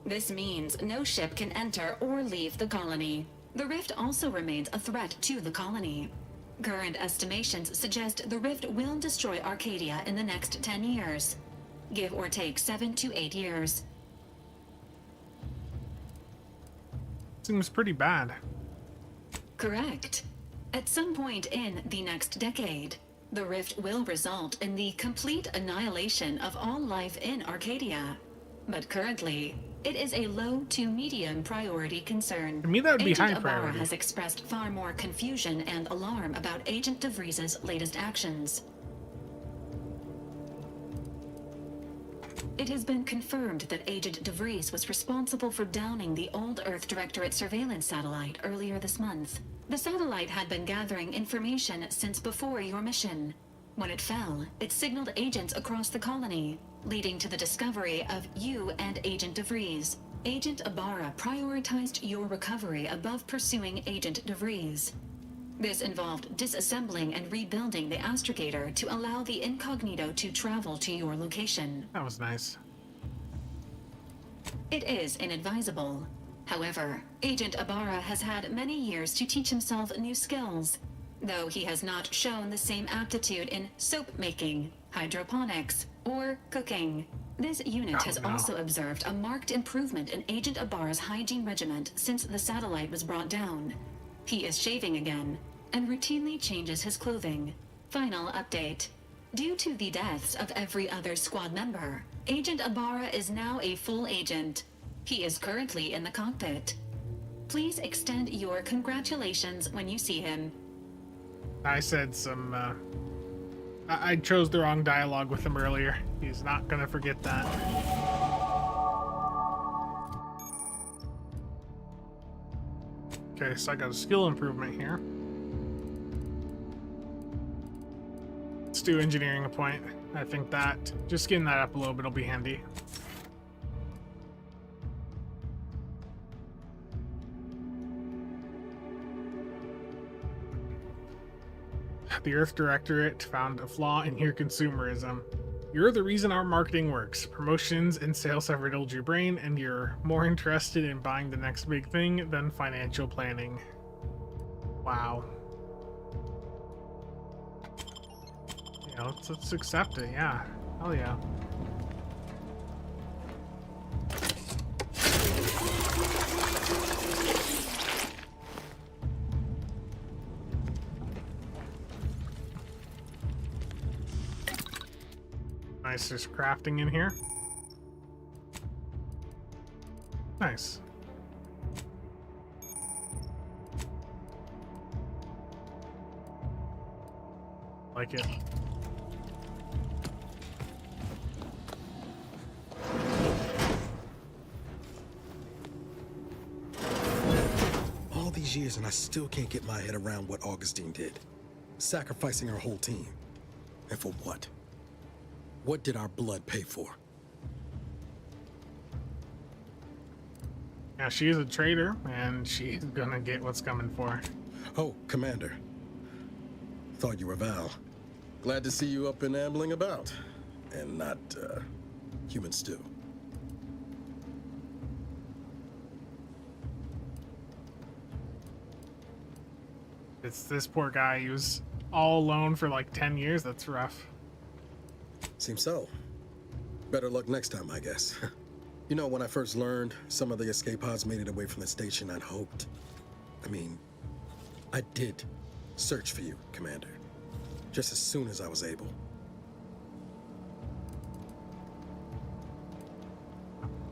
This means no ship can enter or leave the colony. The rift also remains a threat to the colony. Current estimations suggest the rift will destroy Arcadia in the next 10 years. Give or take 7 to 8 years. Seems pretty bad. Correct. At some point in the next decade, the rift will result in the complete annihilation of all life in Arcadia. But currently, it is a low to medium priority concern. To me, that would be high Agent Ibarra priority. has expressed far more confusion and alarm about Agent DeVries' latest actions. It has been confirmed that Agent DeVries was responsible for downing the Old Earth Directorate surveillance satellite earlier this month. The satellite had been gathering information since before your mission. When it fell, it signaled agents across the colony, leading to the discovery of you and Agent DeVries. Agent Ibarra prioritized your recovery above pursuing Agent DeVries. This involved disassembling and rebuilding the astrogator to allow the incognito to travel to your location. That was nice. It is inadvisable. However, Agent Ibarra has had many years to teach himself new skills, though he has not shown the same aptitude in soap making, hydroponics, or cooking. This unit has also observed a marked improvement in Agent Ibarra's hygiene regiment since the satellite was brought down. He is shaving again, and routinely changes his clothing. Final update. Due to the deaths of every other squad member, Agent Ibarra is now a full agent. He is currently in the cockpit. Please extend your congratulations when you see him. I said some, I chose the wrong dialogue with him earlier. He's not gonna forget that. Okay, so I got a skill improvement here. Let's do engineering a point. I think that just getting that up a little bit will be handy. The Earth Directorate found a flaw in your consumerism. You're the reason our marketing works. Promotions and sales have riddled your brain, and you're more interested in buying the next big thing than financial planning. Wow. Yeah, let's accept it, yeah. Hell yeah. Nice, there's crafting in here. Nice. Like it. All these years and I still can't get my head around what Augustine did. Sacrificing her whole team. And for what? What did our blood pay for? Yeah, she's a traitor, and she's gonna get what's coming for her. Oh, Commander. Thought you were Val. Glad to see you up and ambling about. And not, human stew. It's this poor guy. He was all alone for like 10 years. That's rough. Seems so. Better luck next time, I guess. You know, when I first learned some of the escape pods made it away from the station, I'd hoped. I did search for you, Commander. Just as soon as I was able.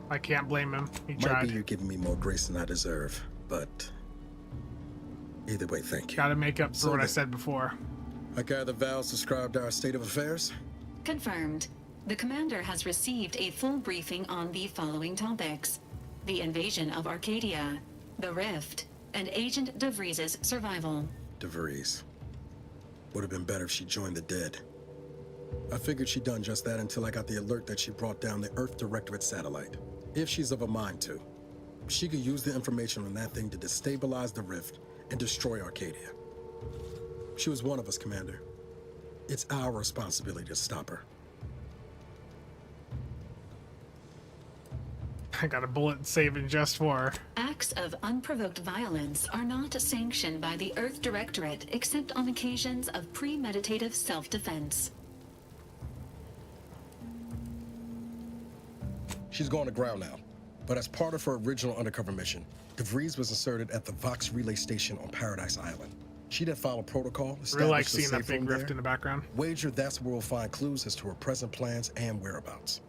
I can't blame him. He tried. Might be you're giving me more grace than I deserve, but either way, thank you. Gotta make up for what I said before. I gather Val subscribed to our state of affairs? Confirmed. The commander has received a full briefing on the following topics: the invasion of Arcadia, the Rift, and Agent DeVries's survival. DeVries. Would have been better if she joined the dead. I figured she'd done just that until I got the alert that she brought down the Earth Directorate satellite. If she's of a mind to, she could use the information on that thing to destabilize the Rift and destroy Arcadia. She was one of us, Commander. It's our responsibility to stop her. I got a bullet saving just for her. Acts of unprovoked violence are not sanctioned by the Earth Directorate except on occasions of premeditative self-defense. She's going to ground now, but as part of her original undercover mission, DeVries was inserted at the Vox relay station on Paradise Island. She did follow protocol. Really like seeing that big rift in the background. Wager that's where we'll find clues as to her present plans and whereabouts.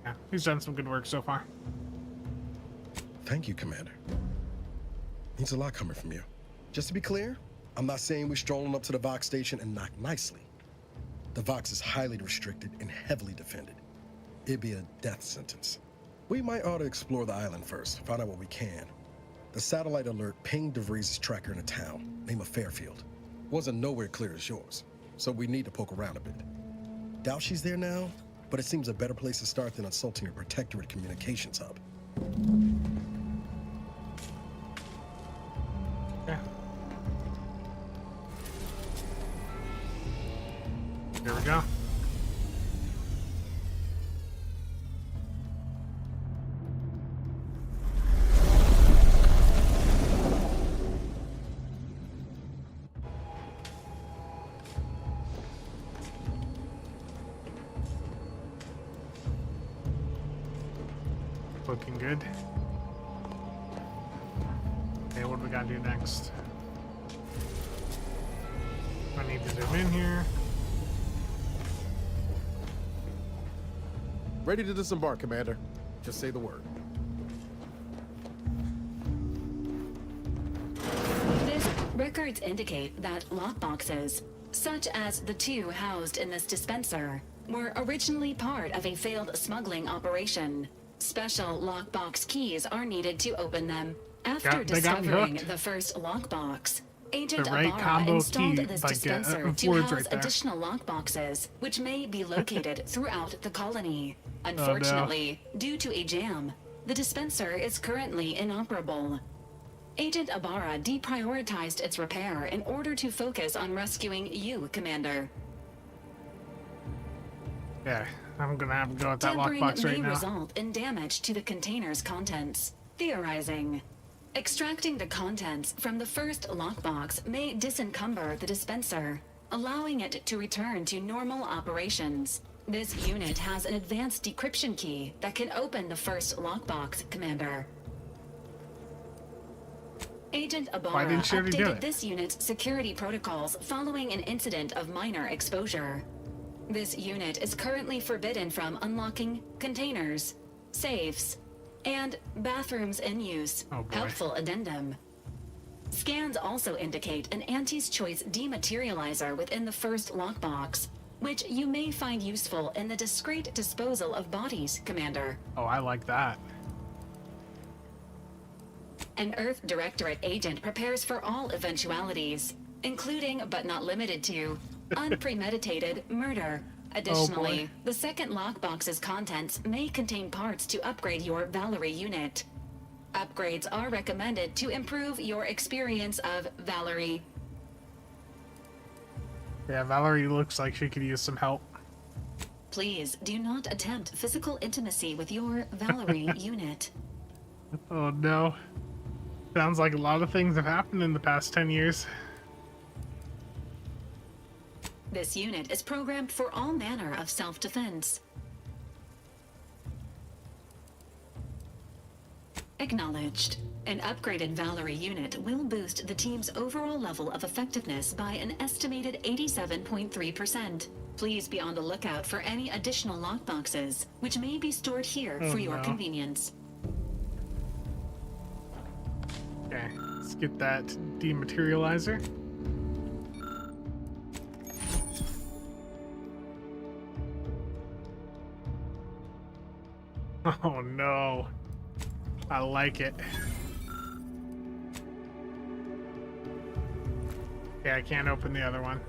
Yeah, he's done some good work so far. Thank you, Commander. Means a lot coming from you. Just to be clear, I'm not saying we're strolling up to the Vox station and knock nicely. The Vox is highly restricted and heavily defended. It'd be a death sentence. We might ought to explore the island first, find out what we can. The satellite alert pinged DeVries' tracker in a town, name of Fairfield. Wasn't nowhere clear as yours, so we need to poke around a bit. Doubt she's there now, but it seems a better place to start than assaulting a Protectorate communications hub. Yeah. There we go. Looking good. Okay, what do we gotta do next? I need to zoom in here. Ready to disembark, Commander. Just say the word. Records indicate that lockboxes, such as the two housed in this dispenser, were originally part of a failed smuggling operation. Special lockbox keys are needed to open them. After discovering the first lockbox, Agent Ibarra installed this dispenser to house additional lockboxes, which may be located throughout the colony. Unfortunately, due to a jam, the dispenser is currently inoperable. Agent Ibarra deprioritized its repair in order to focus on rescuing you, Commander. Yeah, I'm gonna have to go with that Tampering lockbox right may now. result in damage to the container's contents. Theorizing. Extracting the contents from the first lockbox may disencumber the dispenser, allowing it to return to normal operations. This unit has an advanced decryption key that can open the first lockbox, Commander. Agent Ibarra updated this unit's security protocols following an incident of minor exposure. This unit is currently forbidden from unlocking containers, safes, and bathrooms in use. Helpful addendum. Scans also indicate an Auntie's Choice dematerializer within the first lockbox, which you may find useful in the discreet disposal of bodies, Commander. Oh, I like that. An Earth Directorate agent prepares for all eventualities, including but not limited to unpremeditated murder. Additionally, the second lockbox's contents may contain parts to upgrade your Valerie unit. Upgrades are recommended to improve your experience of Valerie. Yeah, Valerie looks like she could use some help. Please do not attempt physical intimacy with your Valerie unit. Oh no. Sounds like a lot of things have happened in the past 10 years. This unit is programmed for all manner of self-defense. Acknowledged. An upgraded Valerie unit will boost the team's overall level of effectiveness by an estimated 87.3%. Please be on the lookout for any additional lockboxes, which may be stored here for your convenience. Okay, let's get that dematerializer. Oh no. I like it. Yeah, I can't open the other one.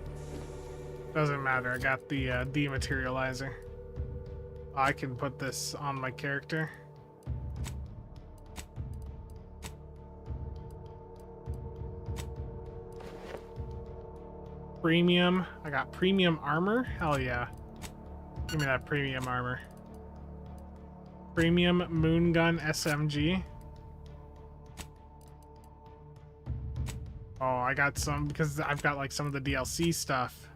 Doesn't matter, I got the dematerializer. I can put this on my character. Premium. I got premium armor. Hell yeah. Give me that premium armor. Premium moon gun SMG. Oh, I got some because I've got like some of the DLC stuff.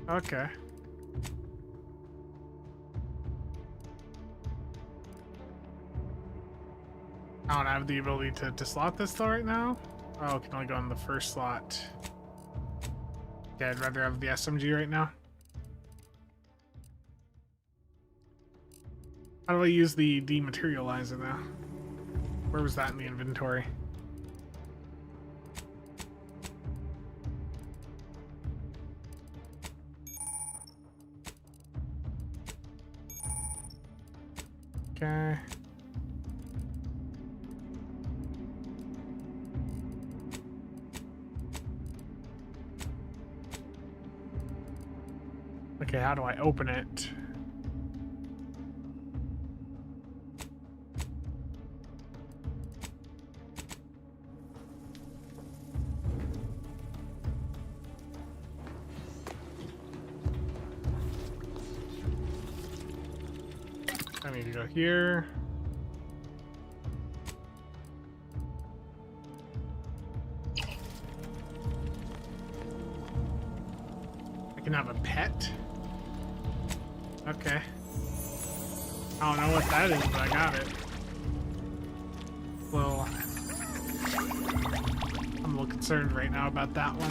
Okay. I don't have the ability to slot this though right now. Oh, can only go in the first slot. Yeah, I'd rather have the SMG right now. How do I use the dematerializer now? Where was that in the inventory? Okay. Okay, how do I open it? I need to go here. I can have a pet. Okay. I don't know what that is, but I got it. Well, I'm a little concerned right now about that one.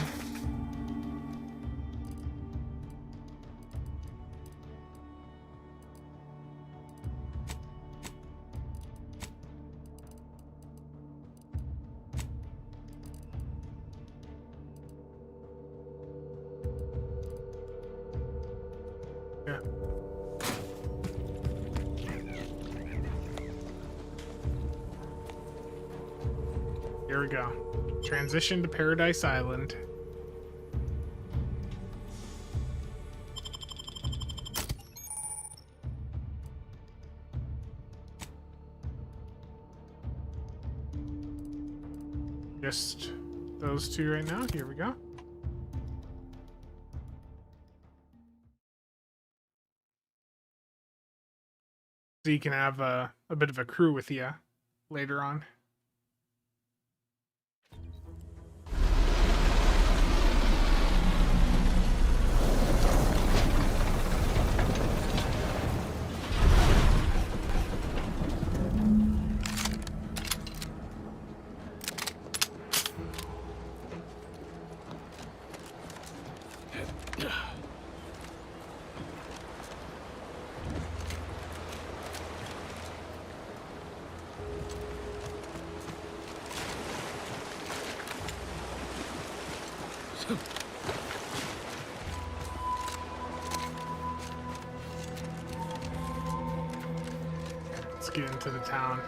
Here we go. Transition to Paradise Island. Just those two right now. Here we go. So you can have a bit of a crew with you later on. Let's get into the town.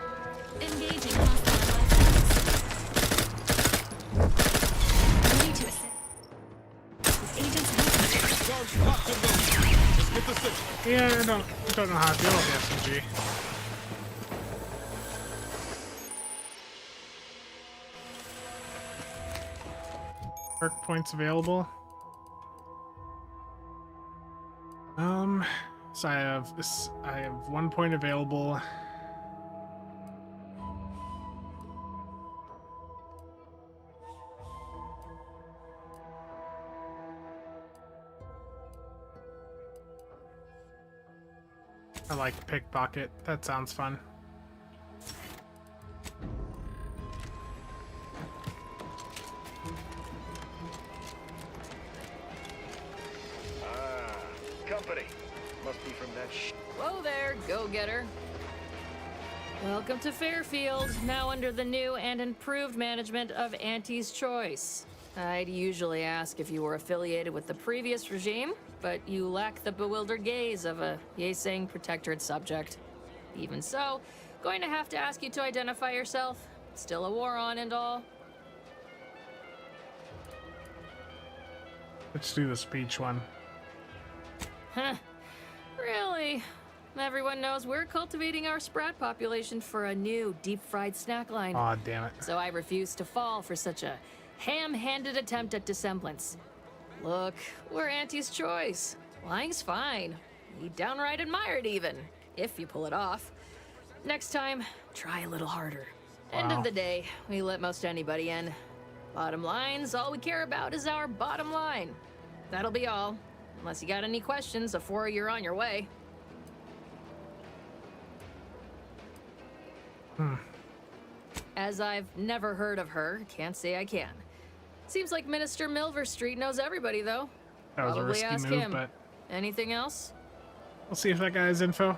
Engaging hostile license. We need to assist. Agents Yeah, I don't know how to deal with the SMG. Perk points available. So I have this. I have 1 point available. I like pickpocket. That sounds fun. Company. Must be from that Whoa there, go-getter. Welcome to Fairfield, now under the new and improved management of Auntie's Choice. I'd usually ask if you were affiliated with the previous regime, but you lack the bewildered gaze of a yay-saying protectorate subject. Even so, going to have to ask you to identify yourself. Still a war on and all. Let's do the speech one. Huh. Really? Everyone knows we're cultivating our sprat population for a new deep-fried snack line. Aw, damn it. So I refuse to fall for such a ham-handed attempt at dissemblance. Look, we're Auntie's Choice. Lying's fine. We downright admire it even, if you pull it off. Next time, try a little harder. End of the day, we let most anybody in. Bottom line's all we care about is our bottom line. That'll be all. Unless you got any questions before you're on your way. As I've never heard of her, can't say I can. Seems like Minister Milver Street knows everybody, though. That was Probably a risky ask move, him. but Anything else? we'll see if that guy has info.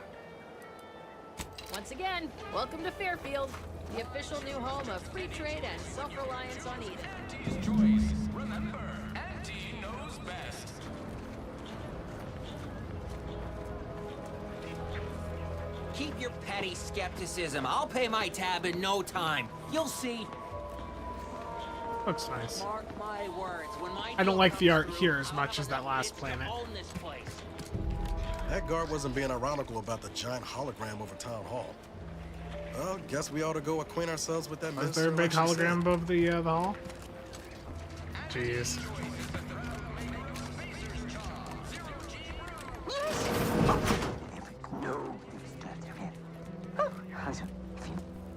Once again, welcome to Fairfield, the official new home of free trade and self-reliance on Eden. Auntie's Choice. Remember, Auntie knows best. Keep your petty skepticism. I'll pay my tab in no time. You'll see. Looks nice. Mark my words. When my I don't like the art here as much as that last planet. own this place. That guard wasn't being ironical about the giant hologram over town hall. Well, guess we ought to go acquaint ourselves with that. Is there a big hologram above the hall? Jeez.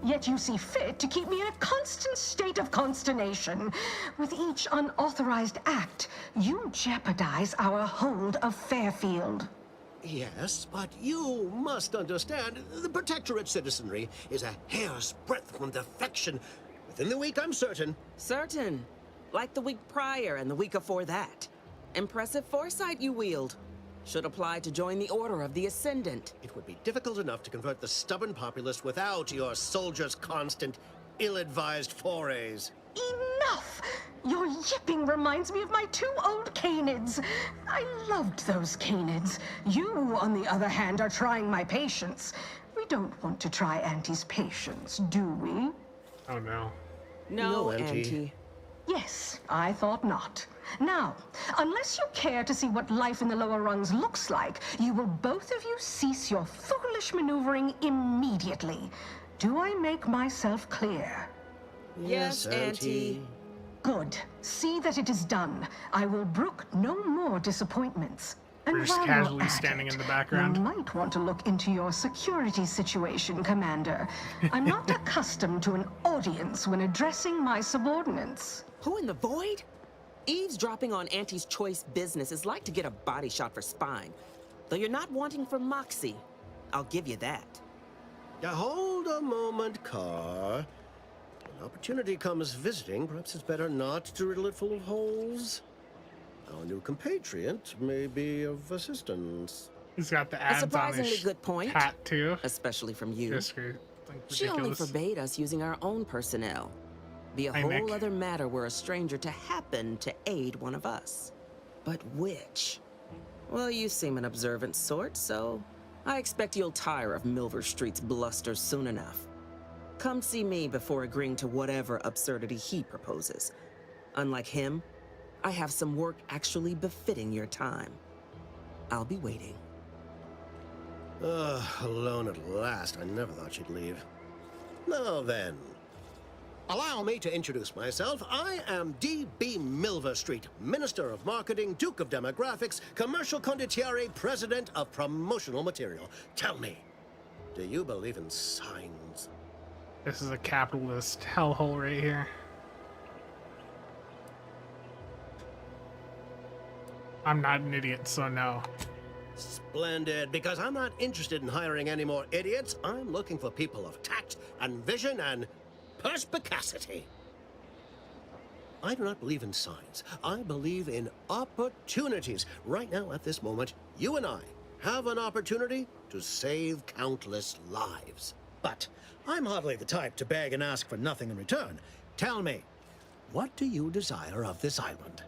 Yet you see fit to keep me in a constant state of consternation. With each unauthorized act, you jeopardize our hold of Fairfield. Yes, but you must understand, the Protectorate citizenry is a hair's breadth from defection. Within the week, I'm certain. Certain? Like the week prior and the week before that. Impressive foresight you wield. Should apply to join the Order of the Ascendant. It would be difficult enough to convert the stubborn populace without your soldiers' constant, ill-advised forays. Enough! Your yipping reminds me of my 2 old canids. I loved those canids. You, on the other hand, are trying my patience. We don't want to try Auntie's patience, do we? Oh no. No, Auntie. Auntie. Yes, I thought not. Now, unless you care to see what life in the lower rungs looks like, you will both of you cease your foolish maneuvering immediately. Do I make myself clear? Yes, Auntie. Good. See that it is done. I will brook no more disappointments. And We're just while you're casually at standing it, in the background. You might want to look into your security situation, Commander. I'm not accustomed to an audience when addressing my subordinates. Who in the void? Eavesdropping on Auntie's choice business is like to get a body shot for spine. Though you're not wanting for moxie. I'll give you that. Now hold a moment, Carr. When opportunity comes visiting, perhaps it's better not to riddle it full of holes. Our new compatriot may be of assistance. He's got the A ads on surprisingly his good point. hat too. Especially from you. Just She only ridiculous. forbade us using our own personnel. Be a Hey, whole Nick. other matter were a stranger to happen to aid one of us. But which? Well, you seem an observant sort, so I expect you'll tire of Milver Street's bluster soon enough. Come see me before agreeing to whatever absurdity he proposes. Unlike him, I have some work actually befitting your time. I'll be waiting. Alone at last. I never thought she'd leave. Now then, allow me to introduce myself. I am D.B. Milver Street, Minister of Marketing, Duke of Demographics, Commercial Condottiere, President of Promotional Material. Tell me, do you believe in signs? This is a capitalist hellhole right here. I'm not an idiot, so no. Splendid, because I'm not interested in hiring any more idiots. I'm looking for people of tact and vision and perspicacity. I do not believe in signs. I believe in opportunities. Right now, at this moment, you and I have an opportunity to save countless lives. But I'm hardly the type to beg and ask for nothing in return. Tell me, what do you desire of this island?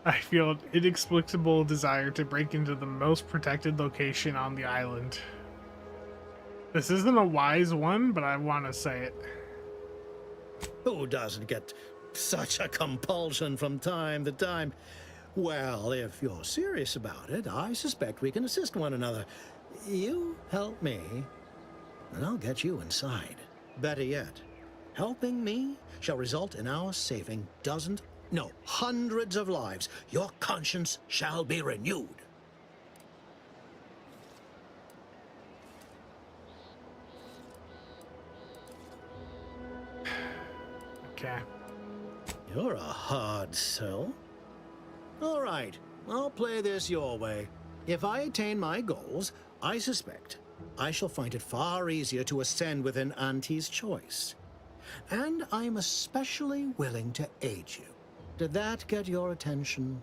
I feel an inexplicable desire to break into the most protected location on the island. This isn't a wise one, but I want to say it. Who doesn't get such a compulsion from time to time? Well, if you're serious about it, I suspect we can assist one another. You help me, and I'll get you inside. Better yet, helping me shall result in our saving hundreds of lives. Your conscience shall be renewed. Okay. You're a hard sell. All right, I'll play this your way. If I attain my goals, I suspect I shall find it far easier to ascend within Auntie's choice. And I'm especially willing to aid you. Did that get your attention?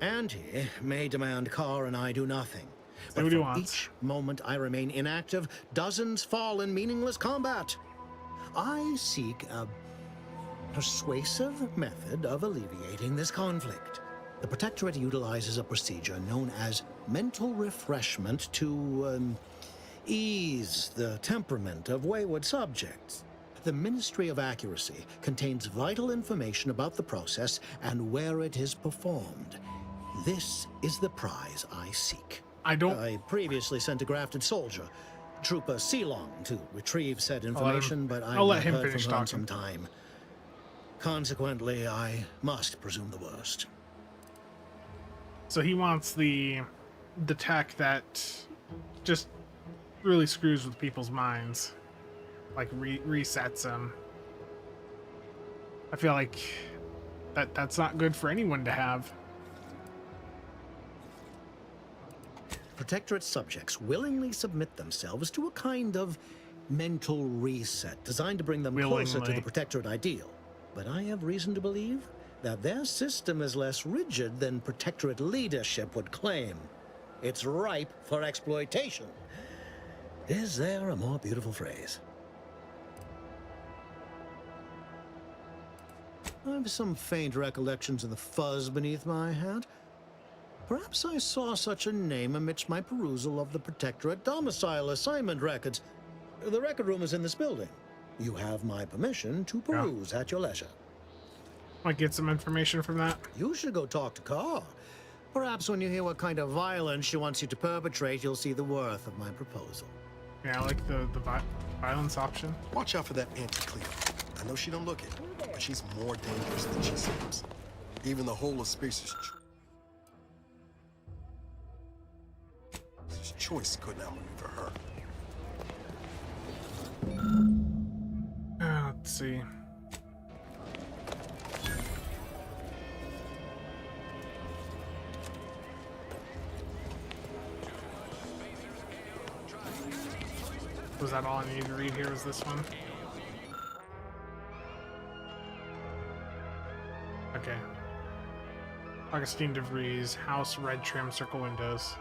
Auntie may demand Carr and I do nothing. But what he for wants. each moment I remain inactive, dozens fall in meaningless combat. I seek a persuasive method of alleviating this conflict. The Protectorate utilizes a procedure known as mental refreshment to ease the temperament of wayward subjects. The Ministry of Accuracy contains vital information about the process and where it is performed. This is the prize I seek. I previously sent a grafted soldier, Trooper Ceylon, to retrieve said information, but I've not heard from her in some time. Consequently, I must presume the worst. So he wants the tech that just really screws with people's minds, like resets them. I feel like that's not good for anyone to have. Protectorate subjects willingly submit themselves to a kind of mental reset designed to bring them closer to the Protectorate ideal. But I have reason to believe that their system is less rigid than Protectorate leadership would claim. It's ripe for exploitation. Is there a more beautiful phrase? I have some faint recollections of the fuzz beneath my hat. Perhaps I saw such a name amidst my perusal of the Protectorate domicile assignment records. The record room is in this building. You have my permission to peruse at your leisure. Might get some information from that. You should go talk to Carr. Perhaps when you hear what kind of violence she wants you to perpetrate, you'll see the worth of my proposal. Yeah, I like the violence option. Watch out for that Auntie Cleo. I know she don't look it, but she's more dangerous than she seems. Even the whole of Spacer's choice couldn't outmaneuver her. Let's see. Was that all I needed to read here? Was this one? Okay. Augustine DeVries, house, red trim, circle windows.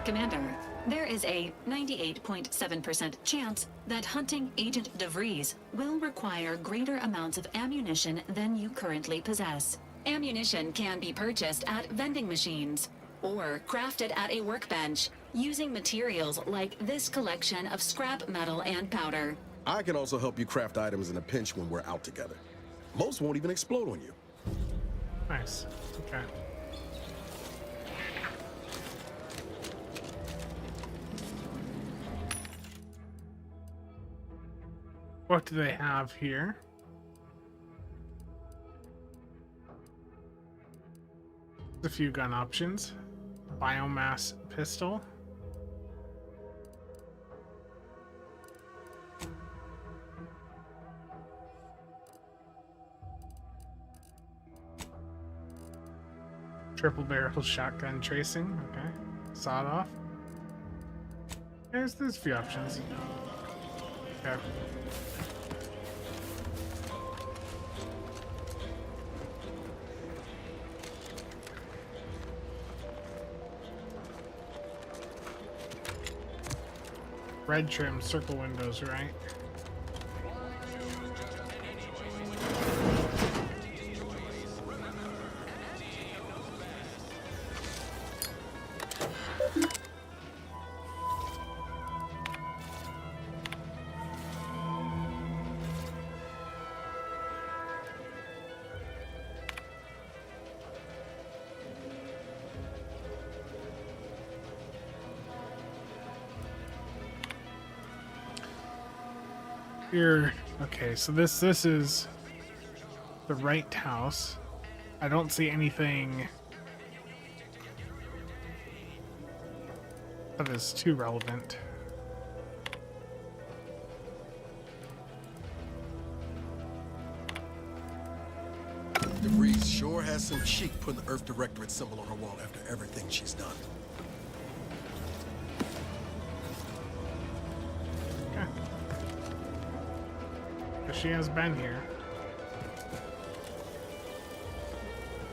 Commander, there is a 98.7% chance that hunting Agent DeVries will require greater amounts of ammunition than you currently possess. Ammunition can be purchased at vending machines or crafted at a workbench using materials like this collection of scrap metal and powder. I can also help you craft items in a pinch when we're out together. Most won't even explode on you. Nice. Okay. What do they have here? A few gun options. Biomass pistol. Triple barrel shotgun tracing. Okay. Sawed off. There's a few options. Okay. Red trim, circle windows, right? Here, okay, so this is the right house. I don't see anything that is too relevant. DeVries sure has some cheek putting the Earth Directorate symbol on her wall after everything she's done. She has been here.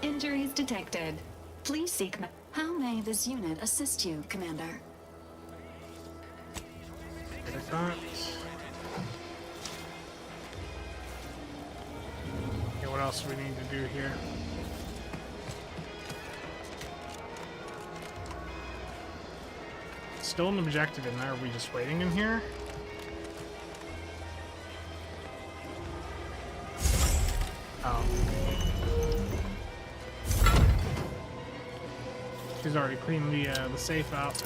Injuries detected. Please seek. How may this unit assist you, Commander? Okay, what else do we need to do here? Still an objective in there. Are we just waiting in here? Oh. She's already cleaned the safe out.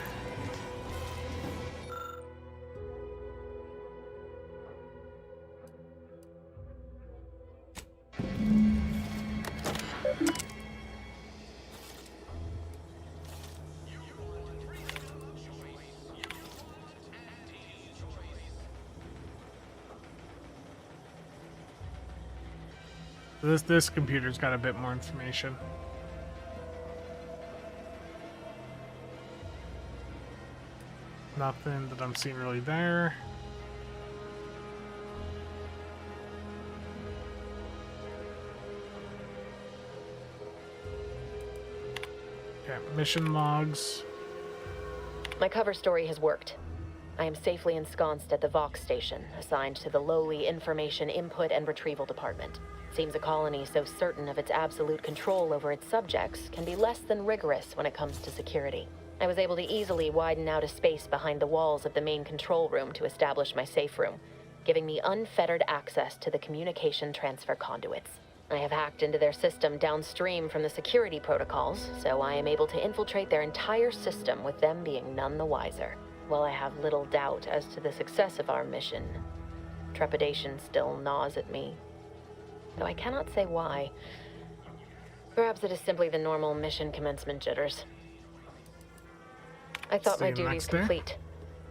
This computer's got a bit more information. Nothing that I'm seeing really there. Okay, mission logs. My cover story has worked. I am safely ensconced at the Vox station, assigned to the lowly Information Input and Retrieval Department. Seems a colony so certain of its absolute control over its subjects can be less than rigorous when it comes to security. I was able to easily widen out a space behind the walls of the main control room to establish my safe room, giving me unfettered access to the communication transfer conduits. I have hacked into their system downstream from the security protocols, so I am able to infiltrate their entire system with them being none the wiser. While I have little doubt as to the success of our mission, trepidation still gnaws at me, though I cannot say why. Perhaps it is simply the normal mission commencement jitters. I thought my duties complete.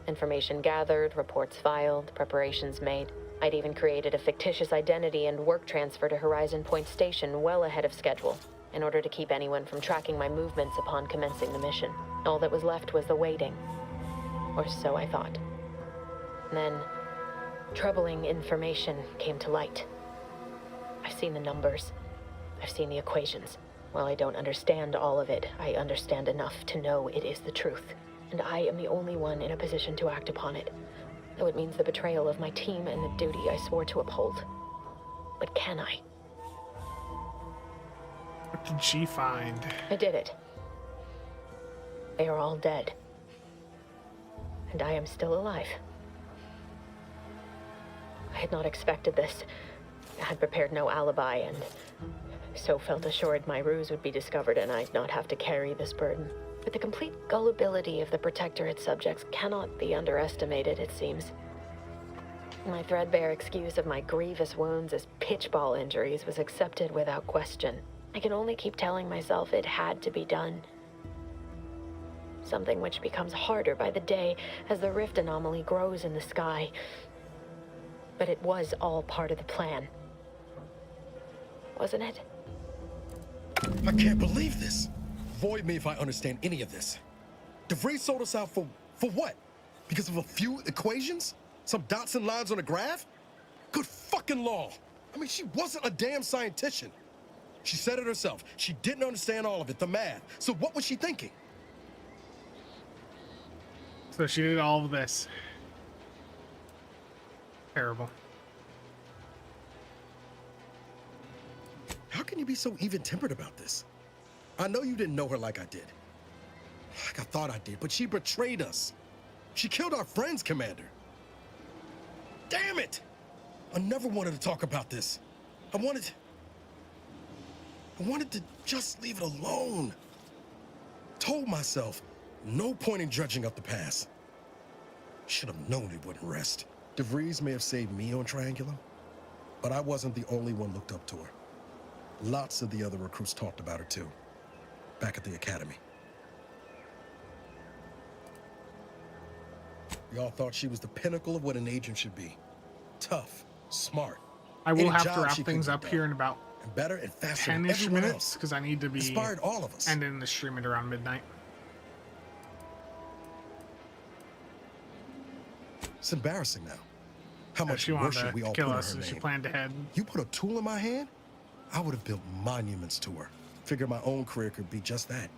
Information gathered, reports filed, preparations made. I'd even created a fictitious identity and work transfer to Horizon Point Station well ahead of schedule, in order to keep anyone from tracking my movements upon commencing the mission. All that was left was the waiting. Or so I thought. Then, troubling information came to light. I've seen the numbers. I've seen the equations. While I don't understand all of it, I understand enough to know it is the truth. And I am the only one in a position to act upon it. Though it means the betrayal of my team and the duty I swore to uphold. But can I? What did she find? I did it. They are all dead. And I am still alive. I had not expected this. I had prepared no alibi, and so felt assured my ruse would be discovered and I'd not have to carry this burden. But the complete gullibility of the Protectorate subjects cannot be underestimated, it seems. My threadbare excuse of my grievous wounds as pitchball injuries was accepted without question. I can only keep telling myself it had to be done. Something which becomes harder by the day as the rift anomaly grows in the sky. But it was all part of the plan. Wasn't it? I can't believe this. Void me if I understand any of this. DeVries sold us out for what? Because of a few equations? Some dots and lines on a graph? Good fucking law. I mean, she wasn't a damn scientist. She said it herself. She didn't understand all of it, the math. So what was she thinking? So she did all of this. Terrible. How can you be so even-tempered about this? I know you didn't know her like I did. Like I thought I did, but she betrayed us. She killed our friends, Commander. Damn it! I never wanted to talk about this. I wanted to just leave it alone. Told myself, no point in dredging up the past. Should have known it wouldn't rest. DeVries may have saved me on Triangulum, but I wasn't the only one looked up to her. Lots of the other recruits talked about her too, back at the academy. We all thought she was the pinnacle of what an agent should be. Tough, smart. I will have to wrap things up here in about and better and faster 10-ish minutes because I need to be inspired all of us. Ending the stream at around midnight. It's embarrassing now. How much she wanted worship to we all kill put us, in her so she name. planned ahead. You put a tool in my hand, I would have built monuments to her. Figured my own career could be just that.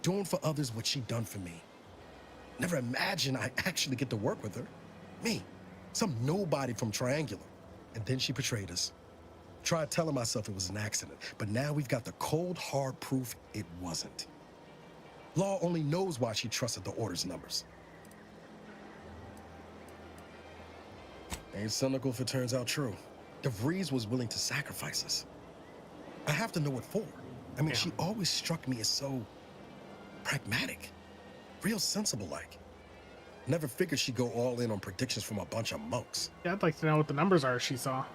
Doing for others what she done for me. Never imagined I'd actually get to work with her. Me, some nobody from Triangulum. And then she betrayed us. Tried telling myself it was an accident, but now we've got the cold, hard proof it wasn't. Law only knows why she trusted the Order's numbers. Ain't cynical if it turns out true. DeVries was willing to sacrifice us. I have to know what for. I mean, she always struck me as so pragmatic. Real sensible-like. Never figured she'd go all in on predictions from a bunch of monks. Yeah, I'd like to know what the numbers are she saw.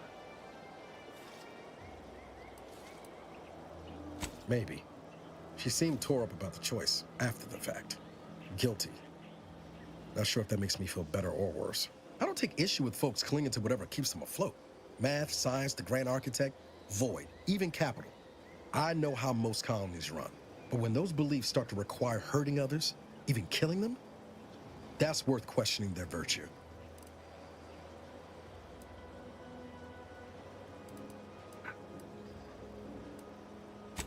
Maybe. She seemed tore up about the choice after the fact. Guilty. Not sure if that makes me feel better or worse. I don't take issue with folks clinging to whatever keeps them afloat. Math, science, the grand architect, void, even capital. I know how most colonies run. But when those beliefs start to require hurting others, even killing them, that's worth questioning their virtue.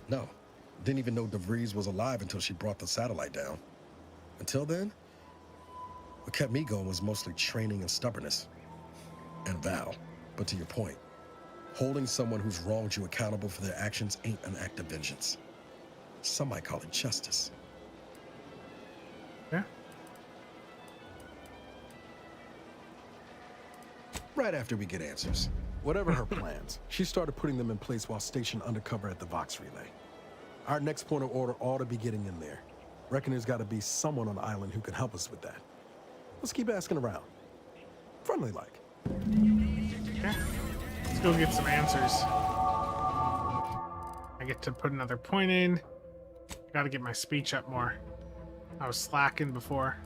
No, didn't even know DeVries was alive until she brought the satellite down. Until then, What kept me going was mostly training and stubbornness. And Val. But to your point, holding someone who's wronged you accountable for their actions ain't an act of vengeance. Some might call it justice. Yeah. Right after we get answers, whatever her plans, she started putting them in place while stationed undercover at the Vox Relay. Our next point of order ought to be getting in there. Reckon there's got to be someone on the island who can help us with that. Let's keep asking around. Friendly like. Okay. Let's go get some answers. I get to put another point in. Gotta get my speech up more. I was slacking before.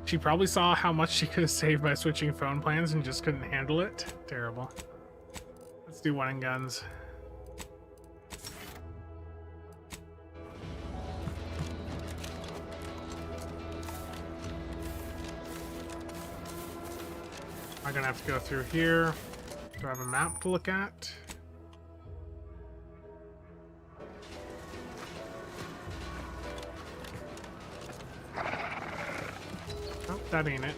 She probably saw how much she could have saved by switching phone plans and just couldn't handle it. Terrible. Let's do one and guns. I'm gonna have to go through here. Do I have a map to look at? Oh, that ain't it.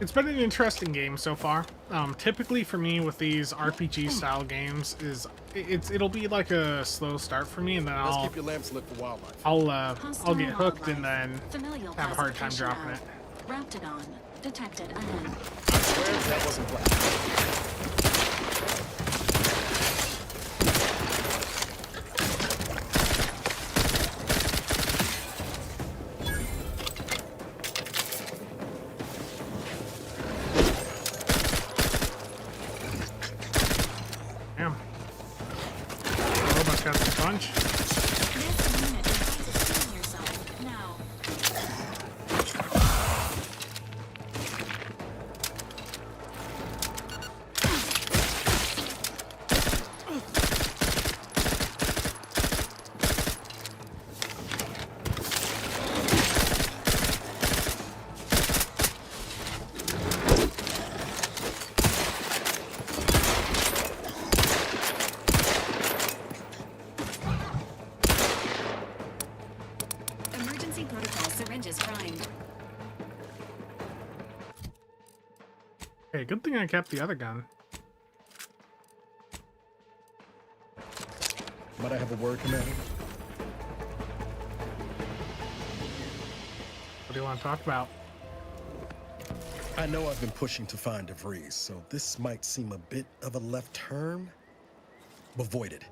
It's been an interesting game so far. Typically for me with these RPG style games is it'll be like a slow start for me, and then Let's keep your lamps lit for wildlife. I'll get hooked and then have a hard time dropping it. Raptidon detected ahead. I swear that wasn't black. Hey, good thing I kept the other gun. Might I have a word, Commander? What do you want to talk about? I know I've been pushing to find DeVries, so this might seem a bit of a left turn, but void it.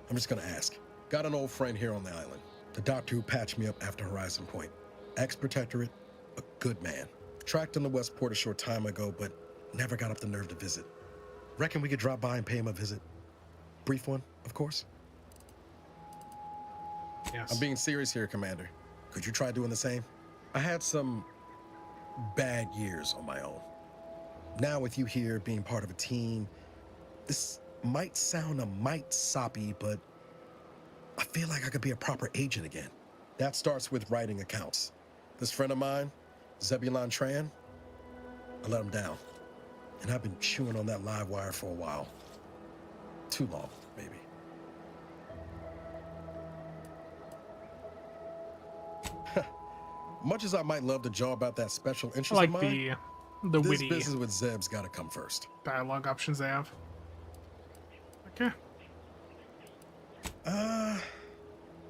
I'm just gonna ask. Got an old friend here on the island, the doctor who patched me up after Horizon Point. Ex-protectorate, a good man. Tracked in the Westport a short time ago, but never got up the nerve to visit. Reckon we could drop by and pay him a visit? Brief one, of course. Yes. I'm being serious here, Commander. Could you try doing the same? I had some bad years on my own. Now with you here being part of a team, this might sound a mite soppy, but I feel like I could be a proper agent again. That starts with writing accounts. This friend of mine, Zebulon Tran, I let him down. And I've been chewing on that live wire for a while. Too long, maybe. Much as I might love to jaw about that special interest I of like mine, the this witty business with Zeb's gotta come first. dialogue options they have. Okay.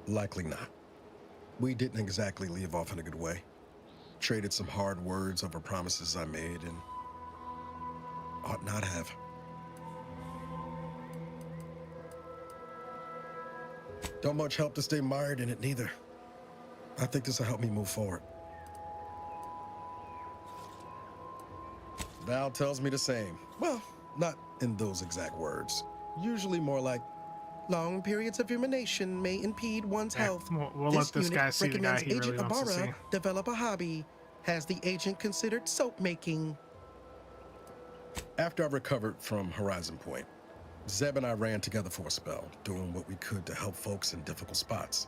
Likely not. We didn't exactly leave off in a good way. Traded some hard words over promises I made and ought not have. Don't much help to stay mired in it neither. I think this will help me move forward. Val tells me the same. Well, not in those exact words. Usually more like, long periods of rumination may impede one's health. We'll let this guy see the guy he really wants to see. Develop a hobby. Has the agent considered soap making? After I recovered from Horizon Point, Zeb and I ran together for a spell, doing what we could to help folks in difficult spots.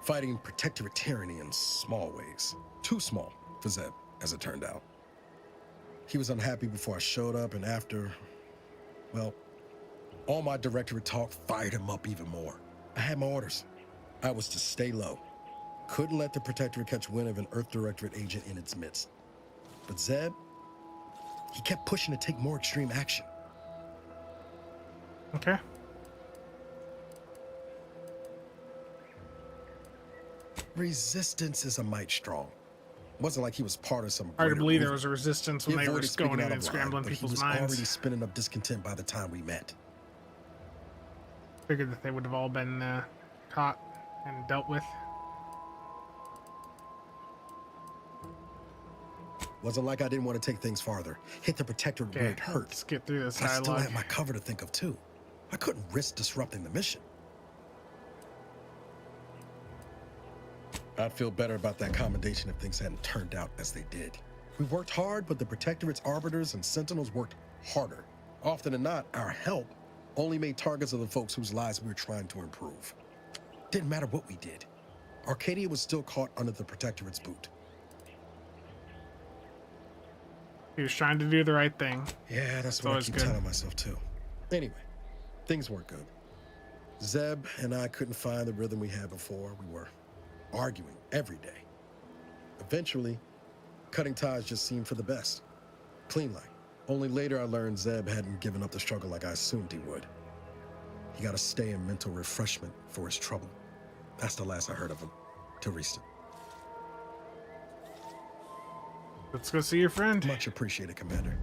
fighting protectorate tyranny in small ways. Too small for Zeb, as it turned out. He was unhappy before I showed up, and after, well, all my directorate talk fired him up even more. I had my orders. I was to stay low. Couldn't let the protectorate catch wind of an Earth Directorate agent in its midst. But Zeb, he kept pushing to take more extreme action. Okay. Resistance is a mite strong. Wasn't like he was part of some. Hard to believe there movement. was a resistance when He they were avoided going speaking in out and of line, scrambling but people's he was minds. already spinning up discontent by the time we met. Figured that they would have all been caught and dealt with. Wasn't like I didn't want to take things farther. Hit the protectorate where it hurt. Let's get through this I still dialogue. had my cover to think of too. I couldn't risk disrupting the mission. I'd feel better about that commendation if things hadn't turned out as they did. We worked hard, but the protectorate's arbiters and sentinels worked harder. Often than not, our help only made targets of the folks whose lives we were trying to improve. Didn't matter what we did. Arcadia was still caught under the protectorate's boot. He was trying to do the right thing. Yeah, that's what I keep telling myself too. Anyway, things weren't good. Zeb and I couldn't find the rhythm we had before. We were arguing every day. Eventually, cutting ties just seemed for the best. Clean like. Only later I learned Zeb hadn't given up the struggle like I assumed he would. He got to stay in mental refreshment for his trouble. That's the last I heard of him. Till recent. Let's go see your friend. Much appreciated, Commander.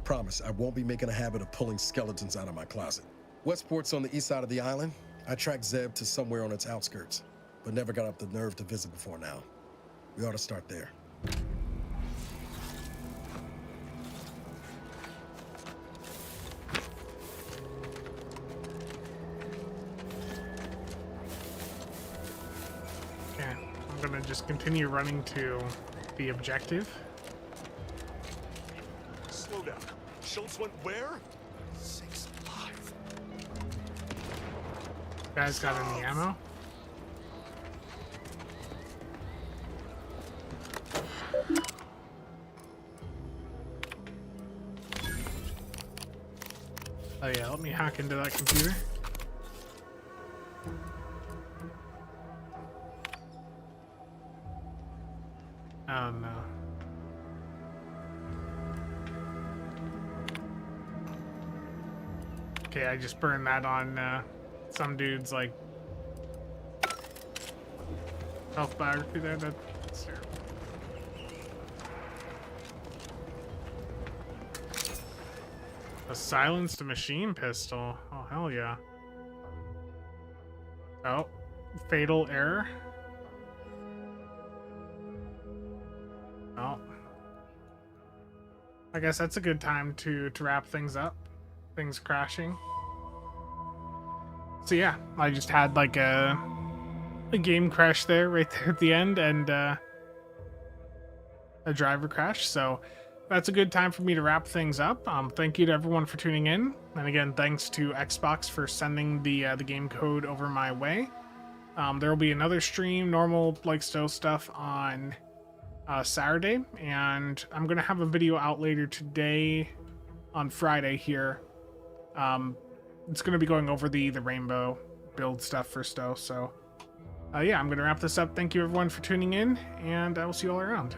Promise, I won't be making a habit of pulling skeletons out of my closet. Westport's on the east side of the island. I tracked Zeb to somewhere on its outskirts, but never got up the nerve to visit before now. We ought to start there. Okay, I'm gonna just continue running to the objective. Slow down. Schultz went where? 6-5. Guys got any ammo? Oh yeah, let me hack into that computer. Oh no. Okay, I just burned that on some dude's like self-biography there. That's terrible. A silenced machine pistol. Oh hell yeah. Oh, fatal error. Oh. I guess that's a good time to wrap things up. Things crashing. So yeah, I just had like a game crash there right there at the end, and a driver crash. So that's a good time for me to wrap things up. Thank you to everyone for tuning in, and again, thanks to Xbox for sending the game code over my way. There will be another stream, normal like Stowe stuff on Saturday, and I'm gonna have a video out later today on Friday here. It's going to be going over the rainbow build stuff for Stowe. So, yeah, I'm going to wrap this up. Thank you, everyone, for tuning in, and I will see you all around.